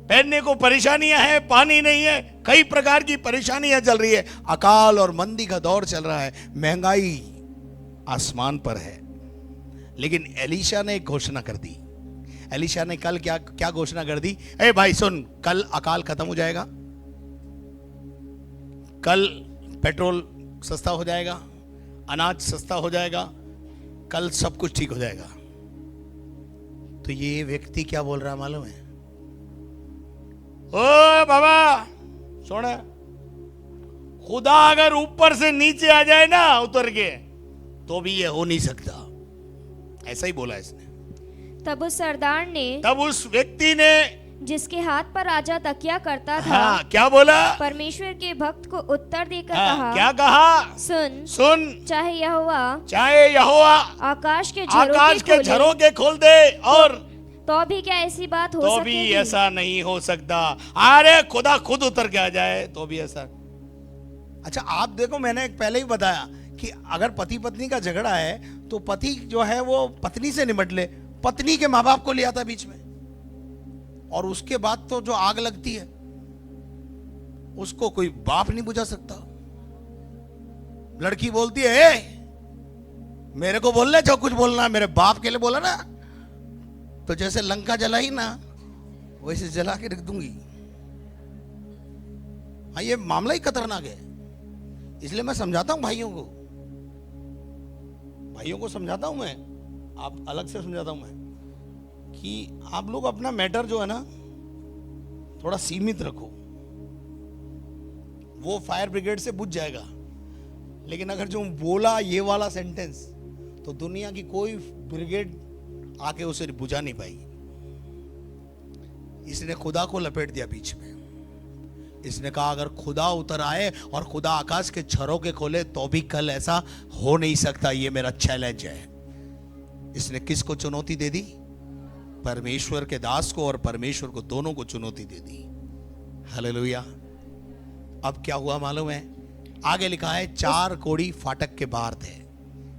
पहनने को परेशानियां हैं, पानी नहीं है, कई प्रकार की परेशानियां चल रही है, अकाल और मंदी का दौर चल रहा है, महंगाई आसमान पर है। लेकिन एलीशा ने एक घोषणा कर दी। एलीशा ने कल क्या क्या घोषणा कर दी? ए भाई सुन, कल अकाल खत्म हो जाएगा, कल पेट्रोल सस्ता हो जाएगा, अनाज सस्ता हो जाएगा, कल सब कुछ ठीक हो जाएगा। तो ये व्यक्ति क्या बोल रहा है मालूम है? ओ बाबा सुन, खुदा अगर ऊपर से नीचे आ जाए ना उतर के, तो भी ये हो नहीं सकता। ऐसा ही बोला इसने। तब उस सरदार ने, तब उस व्यक्ति ने, जिसके हाथ पर राजा तकिया करता था, हाँ, क्या बोला? परमेश्वर के भक्त को उत्तर देकर हाँ, कहा, क्या कहा? सुन सुन, चाहे यहोवा आकाश के झरों के खोल दे, और तो भी क्या ऐसी बात हो तो सकेगी? भी ऐसा नहीं हो सकता। अरे खुदा खुद उतर के आ जाए तो भी ऐसा। अच्छा आप देखो, मैंने पहले ही बताया कि अगर पति पत्नी का झगड़ा है तो पति जो है वो पत्नी से निपट ले, पत्नी के माँ बाप को ले आता बीच में, और उसके बाद तो जो आग लगती है उसको कोई बाप नहीं बुझा सकता। लड़की बोलती है, ए, मेरे को बोल ले जो कुछ बोलना है, मेरे बाप के लिए बोला ना, तो जैसे लंका जलाई ना वैसे जला के रख दूंगी। हाँ, ये मामला ही खतरनाक है। इसलिए मैं समझाता हूं भाइयों को समझाता हूं मैं, आप अलग से समझाता हूं मैं, कि आप लोग अपना मैटर जो है ना थोड़ा सीमित रखो। वो फायर ब्रिगेड से बुझ जाएगा, लेकिन अगर जो बोला ये वाला सेंटेंस, तो दुनिया की कोई ब्रिगेड आके उसे बुझा नहीं पाई। इसने खुदा को लपेट दिया बीच में। इसने कहा अगर खुदा उतर आए और खुदा आकाश के झरों के खोले तो भी कल ऐसा हो नहीं सकता। ये मेरा चैलेंज है। इसने किसको चुनौती दे दी? परमेश्वर के दास को और परमेश्वर को, दोनों को चुनौती दे दी। हालेलुया। अब क्या हुआ मालूम है? आगे लिखा है 4 कोढ़ी फाटक के बाहर थे।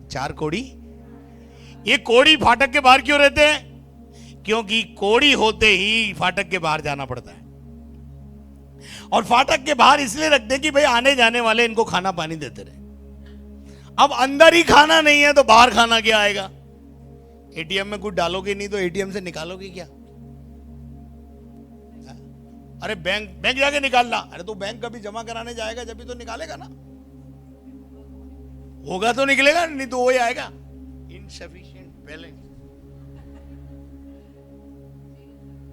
4 कोढ़ी। ये कोढ़ी फाटक के बाहर क्यों रहते हैं? क्योंकि कोढ़ी होते ही फाटक के बाहर जाना पड़ता है। और फाटक के बाहर इसलिए रखते हैं कि भाई आने जाने वाले इनको खाना पानी देते रहे। अब अंदर ही खाना नहीं है तो बाहर खाना क्या आएगा? एटीएम में कुछ डालोगे नहीं तो एटीएम से निकालोगे क्या? अरे बैंक जाके निकालना। अरे तो बैंक कभी जमा कराने जाएगा जब भी तो निकालेगा ना, होगा तो निकलेगा, नहीं तो वही आएगा इनसफिशिएंट बैलेंस।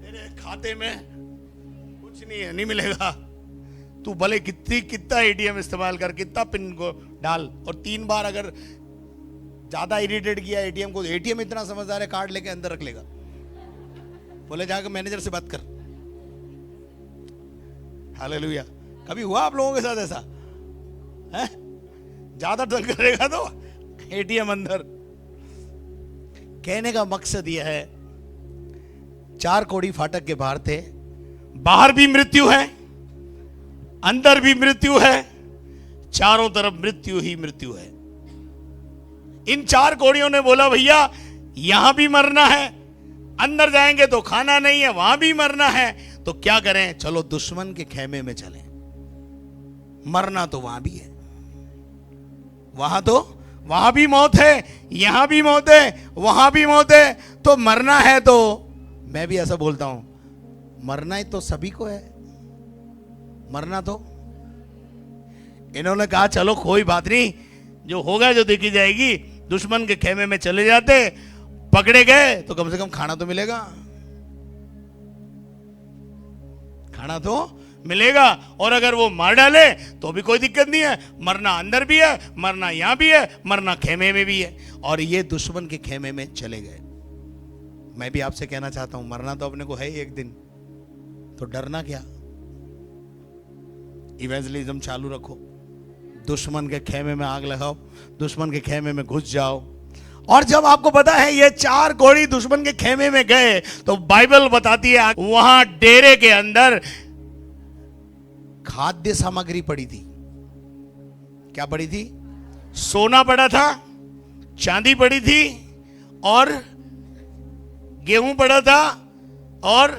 तेरे खाते में कुछ नहीं है, नहीं मिलेगा। तू भले कितना एटीएम इस्तेमाल कर, कितना पिन को डाल, और 3 बार अगर ज्यादा इरिटेट किया एटीएम को, एटीएम इतना समझदार है, कार्ड लेके अंदर रख लेगा। बोले जाकर मैनेजर से बात कर। हालेलुया। कभी हुआ आप लोगों के साथ ऐसा है? ज्यादा तंग करेगा तो एटीएम अंदर। कहने का मकसद यह है, 4 कोढ़ी फाटक के बाहर थे। बाहर भी मृत्यु है, अंदर भी मृत्यु है, चारों तरफ मृत्यु ही मृत्यु है। इन 4 कोढ़ियों ने बोला भैया यहां भी मरना है, अंदर जाएंगे तो खाना नहीं है, वहां भी मरना है, तो क्या करें? चलो दुश्मन के खेमे में चलें। मरना तो वहां भी है, वहां भी मौत है, यहां भी मौत है, वहां भी मौत है। तो मरना है तो मैं भी ऐसा बोलता हूं, मरना ही तो सभी को है। मरना तो इन्होंने कहा चलो कोई बात नहीं, जो होगा जो देखी जाएगी। दुश्मन के खेमे में चले जाते, पकड़े गए तो कम से कम खाना तो मिलेगा, खाना तो मिलेगा। और अगर वो मार डाले तो भी कोई दिक्कत नहीं है। मरना अंदर भी है, मरना यहां भी है, मरना खेमे में भी है। और ये दुश्मन के खेमे में चले गए। मैं भी आपसे कहना चाहता हूं, मरना तो अपने को है ही एक दिन, तो डरना क्या? इवेंजलिज्म चालू रखो, दुश्मन के खेमे में आग लगाओ, दुश्मन के खेमे में घुस जाओ। और जब आपको पता है ये 4 कोढ़ी दुश्मन के खेमे में गए, तो बाइबल बताती है वहां डेरे के अंदर खाद्य सामग्री पड़ी थी। क्या पड़ी थी? सोना पड़ा था, चांदी पड़ी थी, और गेहूं पड़ा था, और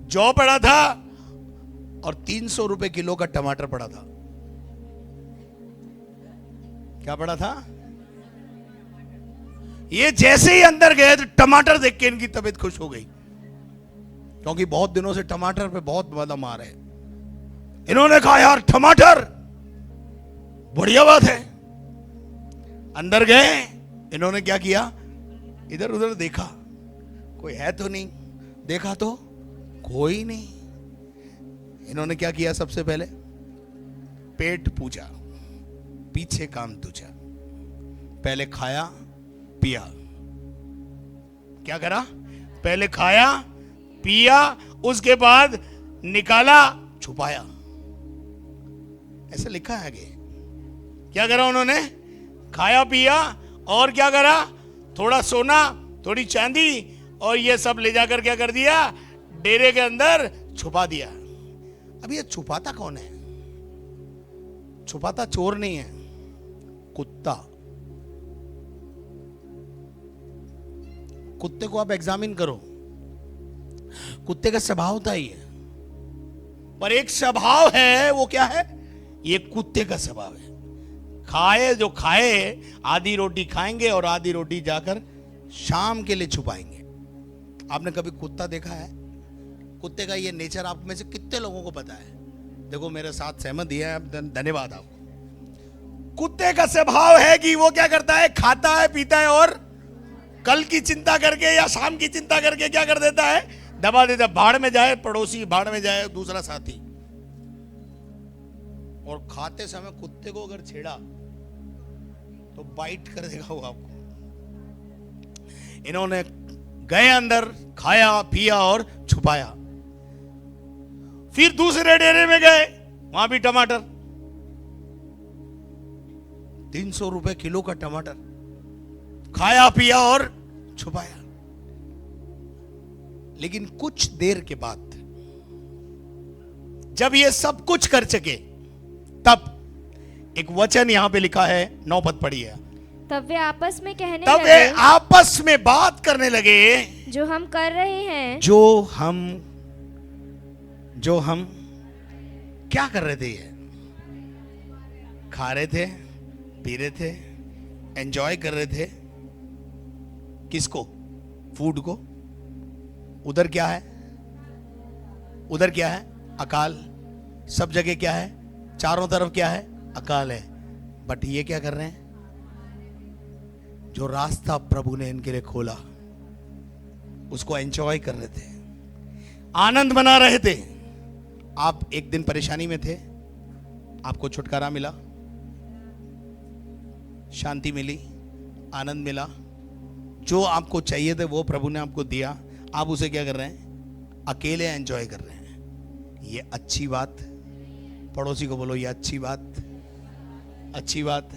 जौ पड़ा था, और 300 रुपए किलो का टमाटर पड़ा था। क्या पड़ा था? ये जैसे ही अंदर गए तो टमाटर देख के इनकी तबीयत खुश हो गई, क्योंकि बहुत दिनों से टमाटर पे बहुत ज्यादा मार है। इन्होंने कहा यार टमाटर बढ़िया बात है। अंदर गए, इन्होंने क्या किया, इधर उधर देखा, कोई है तो नहीं, देखा तो कोई नहीं। इन्होंने क्या किया, सबसे पहले पेट पूजा, पीछे काम दूजा। पहले खाया पिया, क्या करा, पहले खाया पिया, उसके बाद निकाला छुपाया। ऐसा लिखा है आगे। क्या करा उन्होंने, खाया पिया और क्या करा, थोड़ा सोना थोड़ी चांदी और ये सब ले जाकर क्या कर दिया, डेरे के अंदर छुपा दिया। अब ये छुपाता कौन है, छुपाता चोर नहीं है, कुत्ता। कुत्ते को आप एग्जामिन करो, कुत्ते का स्वभाव होता ही है, पर एक स्वभाव है, वो क्या है, ये कुत्ते का स्वभाव है। खाए जो खाए, आधी रोटी खाएंगे और आधी रोटी जाकर शाम के लिए छुपाएंगे। आपने कभी कुत्ता देखा है? कुत्ते का ये नेचर आप में से कितने लोगों को पता है? देखो मेरे साथ सहमत दिया है, धन्यवाद आपको। कुत्ते का स्वभाव है कि वो क्या करता है, खाता है पीता है और कल की चिंता करके या शाम की चिंता करके क्या कर देता है, दबा देता है। भाड़ में जाए पड़ोसी, भाड़ में जाए दूसरा साथी। और खाते समय कुत्ते को अगर छेड़ा तो बाइट कर देगा वो आपको। इन्होंने गए अंदर, खाया पिया और छुपाया। फिर दूसरे डेरे में गए, वहां भी टमाटर, 300 रुपए किलो का टमाटर, खाया पिया और छुपाया। लेकिन कुछ देर के बाद जब ये सब कुछ कर सके, तब एक वचन यहां पे लिखा है, 9 पद पढ़ी है। तब वे आपस में कहने तब लगे, वे आपस में बात करने लगे, जो हम कर रहे हैं, जो हम क्या कर रहे थे, ये खा रहे थे, पी रहे थे, एंजॉय कर रहे थे। किसको, फूड को। उधर क्या है, उधर क्या है, अकाल। सब जगह क्या है, चारों तरफ क्या है, अकाल है। बट ये क्या कर रहे हैं, जो रास्ता प्रभु ने इनके लिए खोला उसको एंजॉय कर रहे थे, आनंद मना रहे थे। आप एक दिन परेशानी में थे, आपको छुटकारा मिला, शांति मिली, आनंद मिला, जो आपको चाहिए थे वो प्रभु ने आपको दिया। आप उसे क्या कर रहे हैं, अकेले एंजॉय कर रहे हैं। ये अच्छी बात, पड़ोसी को बोलो ये अच्छी बात, अच्छी बात।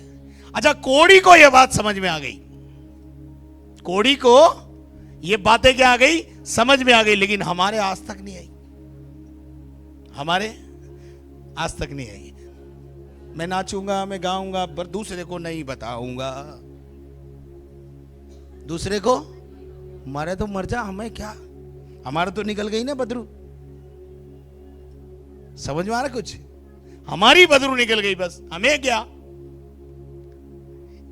अच्छा, कोड़ी को यह बात समझ में आ गई, कोड़ी को ये बातें क्या आ गई, समझ में आ गई, लेकिन हमारे आज तक नहीं आई, हमारे आज तक नहीं आई। मैं नाचूंगा, मैं गाऊंगा, पर दूसरे को नहीं बताऊंगा। दूसरे को, मरे तो मर जा, हमें क्या, हमारा तो निकल गई ना बदरू। समझ में आ रहा कुछ, हमारी बदरू निकल गई, बस हमें क्या।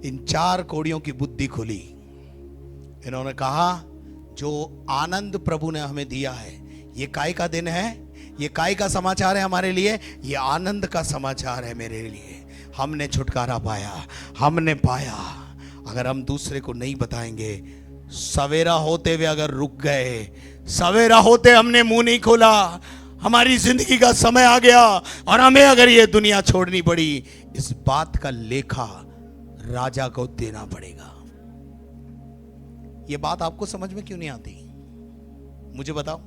इन 4 कोड़ियों की बुद्धि खुली। इन्होंने कहा जो आनंद प्रभु ने हमें दिया है, ये काय का दिन है, ये काय का समाचार है हमारे लिए, ये आनंद का समाचार है मेरे लिए। हमने छुटकारा पाया, हमने पाया। अगर हम दूसरे को नहीं बताएंगे, सवेरा होते हुए अगर रुक गए, सवेरा होते हमने मुंह नहीं खोला, हमारी जिंदगी का समय आ गया और हमें अगर ये दुनिया छोड़नी पड़ी, इस बात का लेखा राजा को देना पड़ेगा। ये बात आपको समझ में क्यों नहीं आती, मुझे बताओ।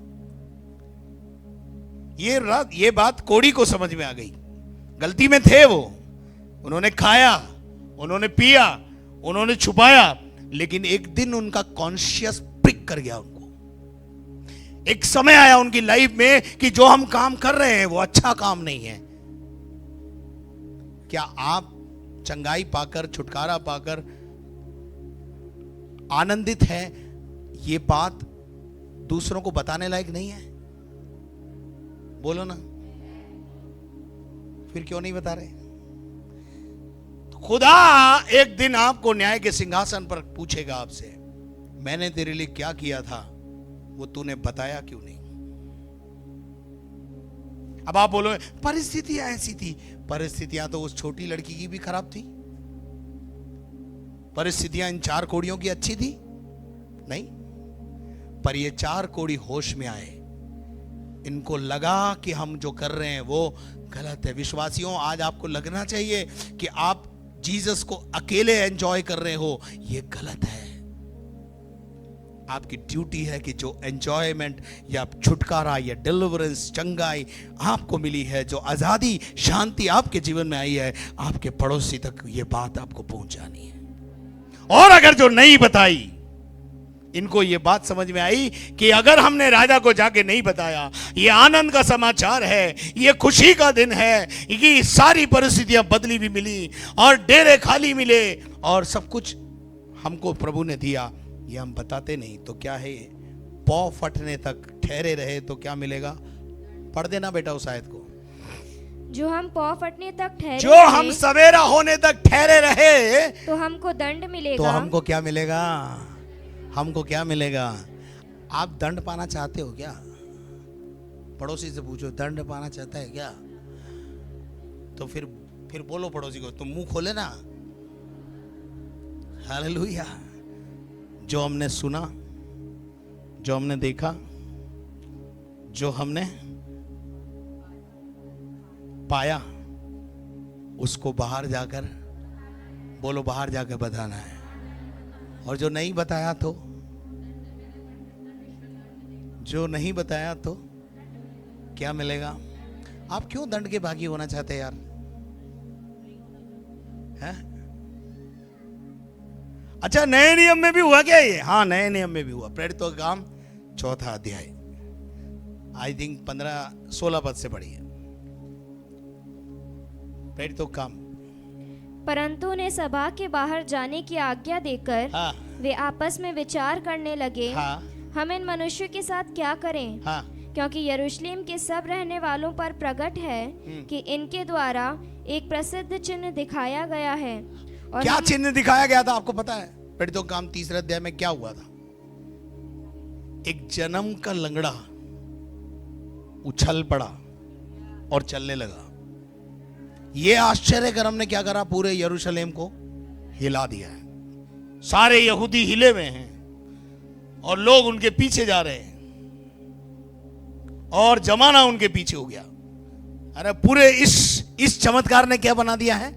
ये बात कोड़ी को समझ में आ गई। गलती में थे वो, उन्होंने खाया, उन्होंने पिया, उन्होंने छुपाया, लेकिन एक दिन उनका कॉन्शियस पिक कर गया उनको। एक समय आया उनकी लाइफ में कि जो हम काम कर रहे हैं वो अच्छा काम नहीं है। क्या आप चंगाई पाकर, छुटकारा पाकर आनंदित हैं? ये बात दूसरों को बताने लायक नहीं है? बोलो ना, फिर क्यों नहीं बता रहे? तो खुदा एक दिन आपको न्याय के सिंहासन पर पूछेगा आपसे, मैंने तेरे लिए क्या किया था, वो तूने बताया क्यों नहीं। अब आप बोलो परिस्थितियां ऐसी थी। परिस्थितियां तो उस छोटी लड़की की भी खराब थी। परिस्थितियां इन 4 कोड़ियों की अच्छी थी नहीं, पर ये 4 कोड़ी होश में आए। इनको लगा कि हम जो कर रहे हैं वो गलत है। विश्वासियों, आज आपको लगना चाहिए कि आप जीसस को अकेले एंजॉय कर रहे हो, ये गलत है। आपकी ड्यूटी है कि जो एंजॉयमेंट या छुटकारा या डिलीवरेंस, चंगाई आपको मिली है, जो आजादी, शांति आपके जीवन में आई है, आपके पड़ोसी तक ये बात आपको पहुंचानी है। और अगर जो नहीं बताई, इनको ये बात समझ में आई कि अगर हमने राजा को जाके नहीं बताया, ये आनंद का समाचार है, ये खुशी का दिन है कि सारी परिस्थितियां बदली भी मिली और डेरे खाली मिले और सब कुछ हमको प्रभु ने दिया, ये हम बताते नहीं तो क्या है, पौ फटने तक ठहरे रहे तो क्या मिलेगा। पढ़ देना बेटा उस आयत को। जो हम पौ फटने तक ठहरे जो हम सवेरा होने तक ठहरे रहे तो हमको दंड मिलेगा। तो हमको क्या मिलेगा, हमको क्या मिलेगा। आप दंड पाना चाहते हो क्या? पड़ोसी से पूछो, दंड पाना चाहता है क्या? तो फिर बोलो पड़ोसी को, तुम मुंह खोले ना। हालेलुया। जो हमने सुना, जो हमने देखा, जो हमने पाया, उसको बाहर जाकर बोलो, बाहर जाकर बताना है। और जो नहीं बताया तो, जो नहीं बताया तो क्या मिलेगा। आप क्यों दंड के भागी होना चाहते यार, हैं? अच्छा, नए नियम में भी हुआ क्या ये? हाँ, नए नियम में भी हुआ। प्रेरित तो काम 4 अध्याय, आई थिंक 15-16 पद से पढ़िए। प्रेरित तो काम। परंतु उन्हें सभा के बाहर जाने की आज्ञा देकर हाँ, वे आपस में विचार करने लगे, हाँ, हम इन मनुष्यों के साथ क्या करें, हाँ, क्योंकि यरूशलेम के सब रहने वालों पर प्रकट है कि इनके द्वारा एक प्रसिद्ध चिन्ह दिखाया गया है। और क्या चिन्ह दिखाया गया था आपको पता है? प्रेरित तो काम 3 अध्याय में क्या हुआ था? एक जन्म का लंगड़ा उछल पड़ा और चलने लगा। ये आश्चर्य कर हमने क्या करा, पूरे यरूशलेम को हिला दिया है। सारे यहूदी हिले हुए हैं और लोग उनके पीछे जा रहे हैं और जमाना उनके पीछे हो गया। अरे पूरे इस चमत्कार ने क्या बना दिया है,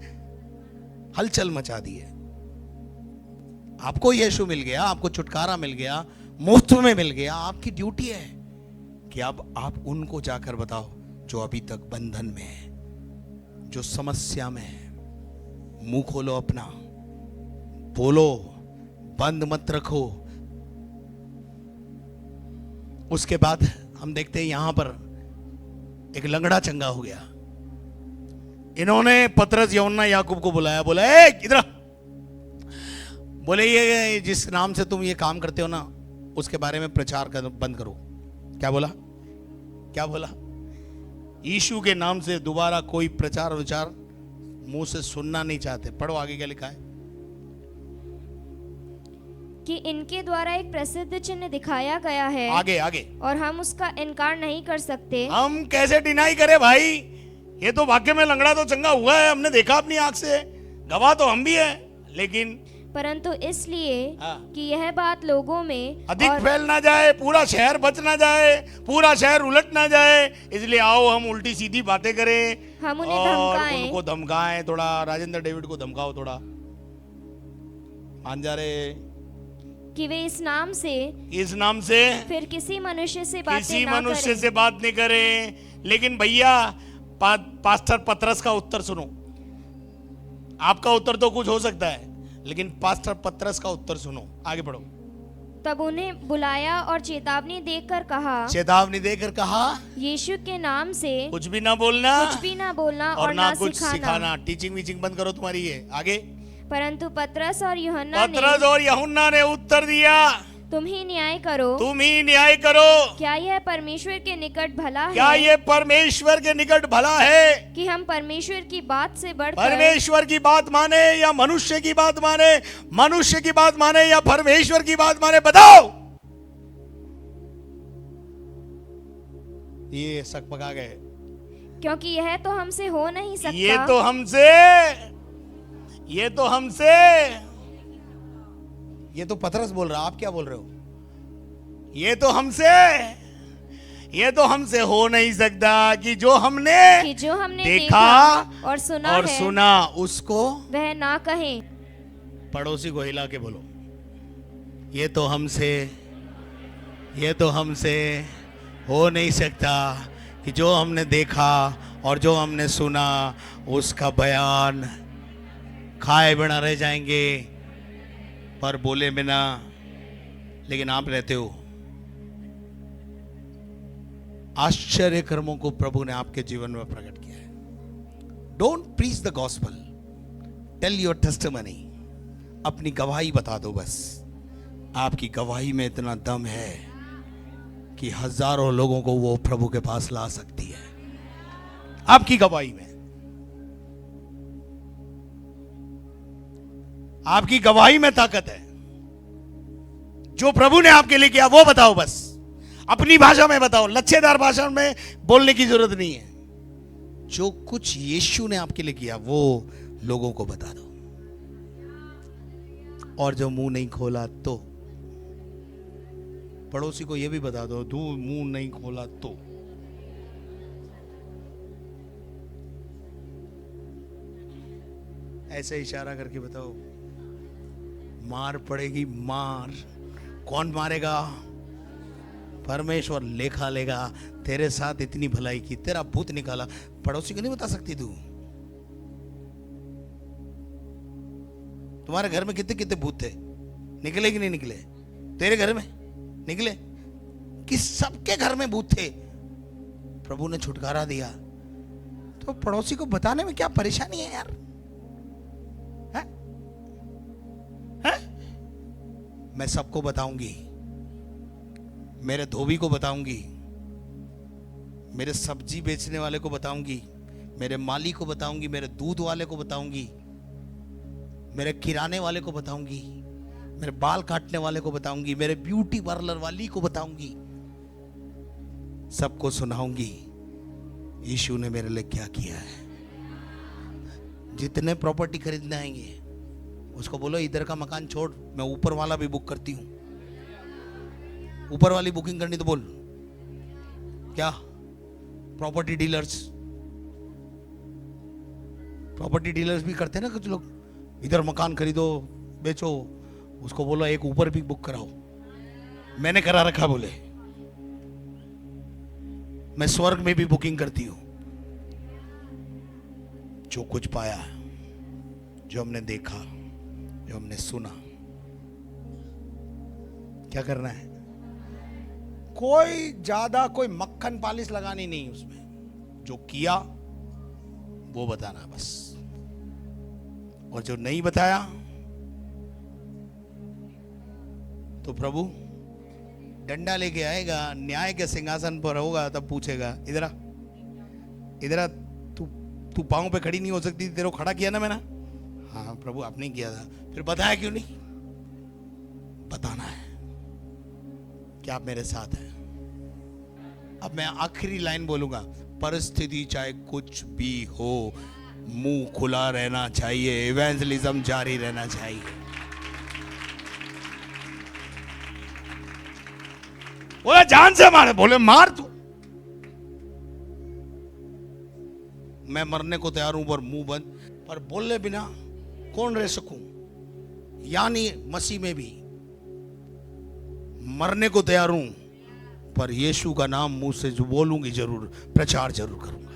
हलचल मचा दी है। आपको यीशु मिल गया, आपको छुटकारा मिल गया, मुफ्त में मिल गया। आपकी ड्यूटी है कि अब आप उनको जाकर बताओ जो अभी तक बंधन में है, जो समस्या में है। मुंह खोलो अपना, बोलो, बंद मत रखो। उसके बाद हम देखते हैं यहां पर एक लंगड़ा चंगा हो गया। इन्होंने पतरस, यूहन्ना, याकूब को बुलाया, बोला ए इधर, बोले ये जिस नाम से तुम ये काम करते हो ना, उसके बारे में प्रचार कर बंद करो। क्या बोला, क्या बोला? यीशु के नाम से दोबारा कोई प्रचार विचार मुंह से सुनना नहीं चाहते। पढ़ो आगे क्या लिखा है। कि इनके द्वारा एक प्रसिद्ध चिन्ह दिखाया गया है, आगे आगे, और हम उसका इनकार नहीं कर सकते। हम कैसे डिनाई करें भाई? ये तो वाक्य में लंगड़ा तो चंगा हुआ है, हमने देखा अपनी आंख से, गवाह तो हम भी है। लेकिन परंतु इसलिए कि यह बात लोगों में अधिक फैल ना जाए, पूरा शहर बच ना जाए, पूरा शहर उलट ना जाए, इसलिए आओ हम उल्टी सीधी बातें करें, हम उन्हें और धमकाएं। उनको धमकाएं। थोड़ा राजेंद्र डेविड को धमकाओ, थोड़ा मान जा रहे कि वे इस नाम से फिर किसी मनुष्य से बात नहीं करें। लेकिन भैया पास्टर पतरस का उत्तर सुनो। आपका उत्तर तो कुछ हो सकता है, लेकिन पास्टर पतरस का उत्तर सुनो। आगे बढ़ो। तब उन्हें बुलाया और चेतावनी देकर कहा, यीशु के नाम से कुछ भी ना बोलना और ना कुछ सिखाना। टीचिंग वीचिंग बंद करो तुम्हारी ये। आगे। परंतु पतरस और यूहन्ना ने उत्तर दिया, तुम ही न्याय करो। तुम ही न्याय करो। क्या यह परमेश्वर के निकट भला है? क्या ये परमेश्वर के निकट भला है कि हम परमेश्वर की बात से बढ़कर परमेश्वर की बात माने या मनुष्य की बात माने, मनुष्य की बात माने या परमेश्वर की बात माने? बताओ। ये शक पका गए, क्योंकि यह तो हमसे हो नहीं सकता। ये तो पतरस बोल रहा, आप क्या बोल रहे हो? ये तो हमसे हो नहीं सकता कि जो हमने देखा और सुना उसको वह ना कहें। पड़ोसी को हिला के बोलो, ये तो हमसे हो नहीं सकता कि जो हमने देखा और जो हमने सुना उसका बयान खाए बिना रह जाएंगे पर बोले बिना। लेकिन आप रहते हो। आश्चर्य कर्मों को प्रभु ने आपके जीवन में प्रकट किया है। Don't preach the gospel, tell your testimony. अपनी गवाही बता दो बस। आपकी गवाही में इतना दम है कि हजारों लोगों को वो प्रभु के पास ला सकती है। आपकी गवाही में, आपकी गवाही में ताकत है। जो प्रभु ने आपके लिए किया वो बताओ बस। अपनी भाषा में बताओ, लच्छेदार भाषा में बोलने की जरूरत नहीं है। जो कुछ यीशु ने आपके लिए किया वो लोगों को बता दो। और जो मुंह नहीं खोला तो पड़ोसी को यह भी बता दो, तू मुंह नहीं खोला तो। ऐसे इशारा करके बताओ। मार पड़ेगी, मार। कौन मारेगा? परमेश्वर लेखा लेगा। तेरे साथ इतनी भलाई की, तेरा भूत निकाला, पड़ोसी को नहीं बता सकती तू? तुम्हारे घर में कितने कितने भूत थे, निकले कि नहीं निकले? तेरे घर में निकले कि सबके घर में भूत थे? प्रभु ने छुटकारा दिया। तो पड़ोसी को बताने में क्या परेशानी है यार? मैं सबको बताऊंगी, मेरे धोबी को बताऊंगी, मेरे सब्जी बेचने वाले को बताऊंगी, मेरे माली को बताऊंगी, मेरे दूध वाले को बताऊंगी, मेरे किराने वाले को बताऊंगी, मेरे बाल काटने वाले को बताऊंगी, मेरे ब्यूटी पार्लर वाली को बताऊंगी, सबको सुनाऊंगी यीशु ने मेरे लिए क्या किया है। जितने प्रॉपर्टी खरीदने आएंगे उसको बोलो इधर का मकान छोड़, मैं ऊपर वाला भी बुक करती हूं। ऊपर वाली बुकिंग करनी तो बोल। क्या? प्रॉपर्टी डीलर्स भी करते हैं ना कुछ लोग। इधर मकान खरीदो बेचो, उसको बोलो एक ऊपर भी बुक कराओ। मैंने करा रखा, बोले मैं स्वर्ग में भी बुकिंग करती हूं। जो कुछ पाया, जो हमने देखा, जो हमने सुना, क्या करना है? कोई ज्यादा कोई मक्खन पालिश लगानी नहीं उसमें। जो किया वो बताना बस। और जो नहीं बताया तो प्रभु डंडा लेके आएगा, न्याय के सिंहासन पर होगा, तब पूछेगा इधर आ, तू पांव पे खड़ी नहीं हो सकती, तेरे को खड़ा किया ना मैंने? हाँ प्रभु आपने किया था। फिर बताया क्यों नहीं? बताना है कि आप मेरे साथ हैं। अब मैं आखिरी लाइन बोलूंगा। परिस्थिति चाहे कुछ भी हो, मुंह खुला रहना चाहिए, इवेंजलिज्म जारी रहना चाहिए। बोला जान से मारे, बोले मार तू। मैं मरने को तैयार हूं पर मुंह बंद, पर बोलने बिना कौन रह सकूं? यानी मसीह में भी मरने को तैयार हूं पर यीशु का नाम मुंह से जो बोलूंगी जरूर, प्रचार जरूर करूंगा।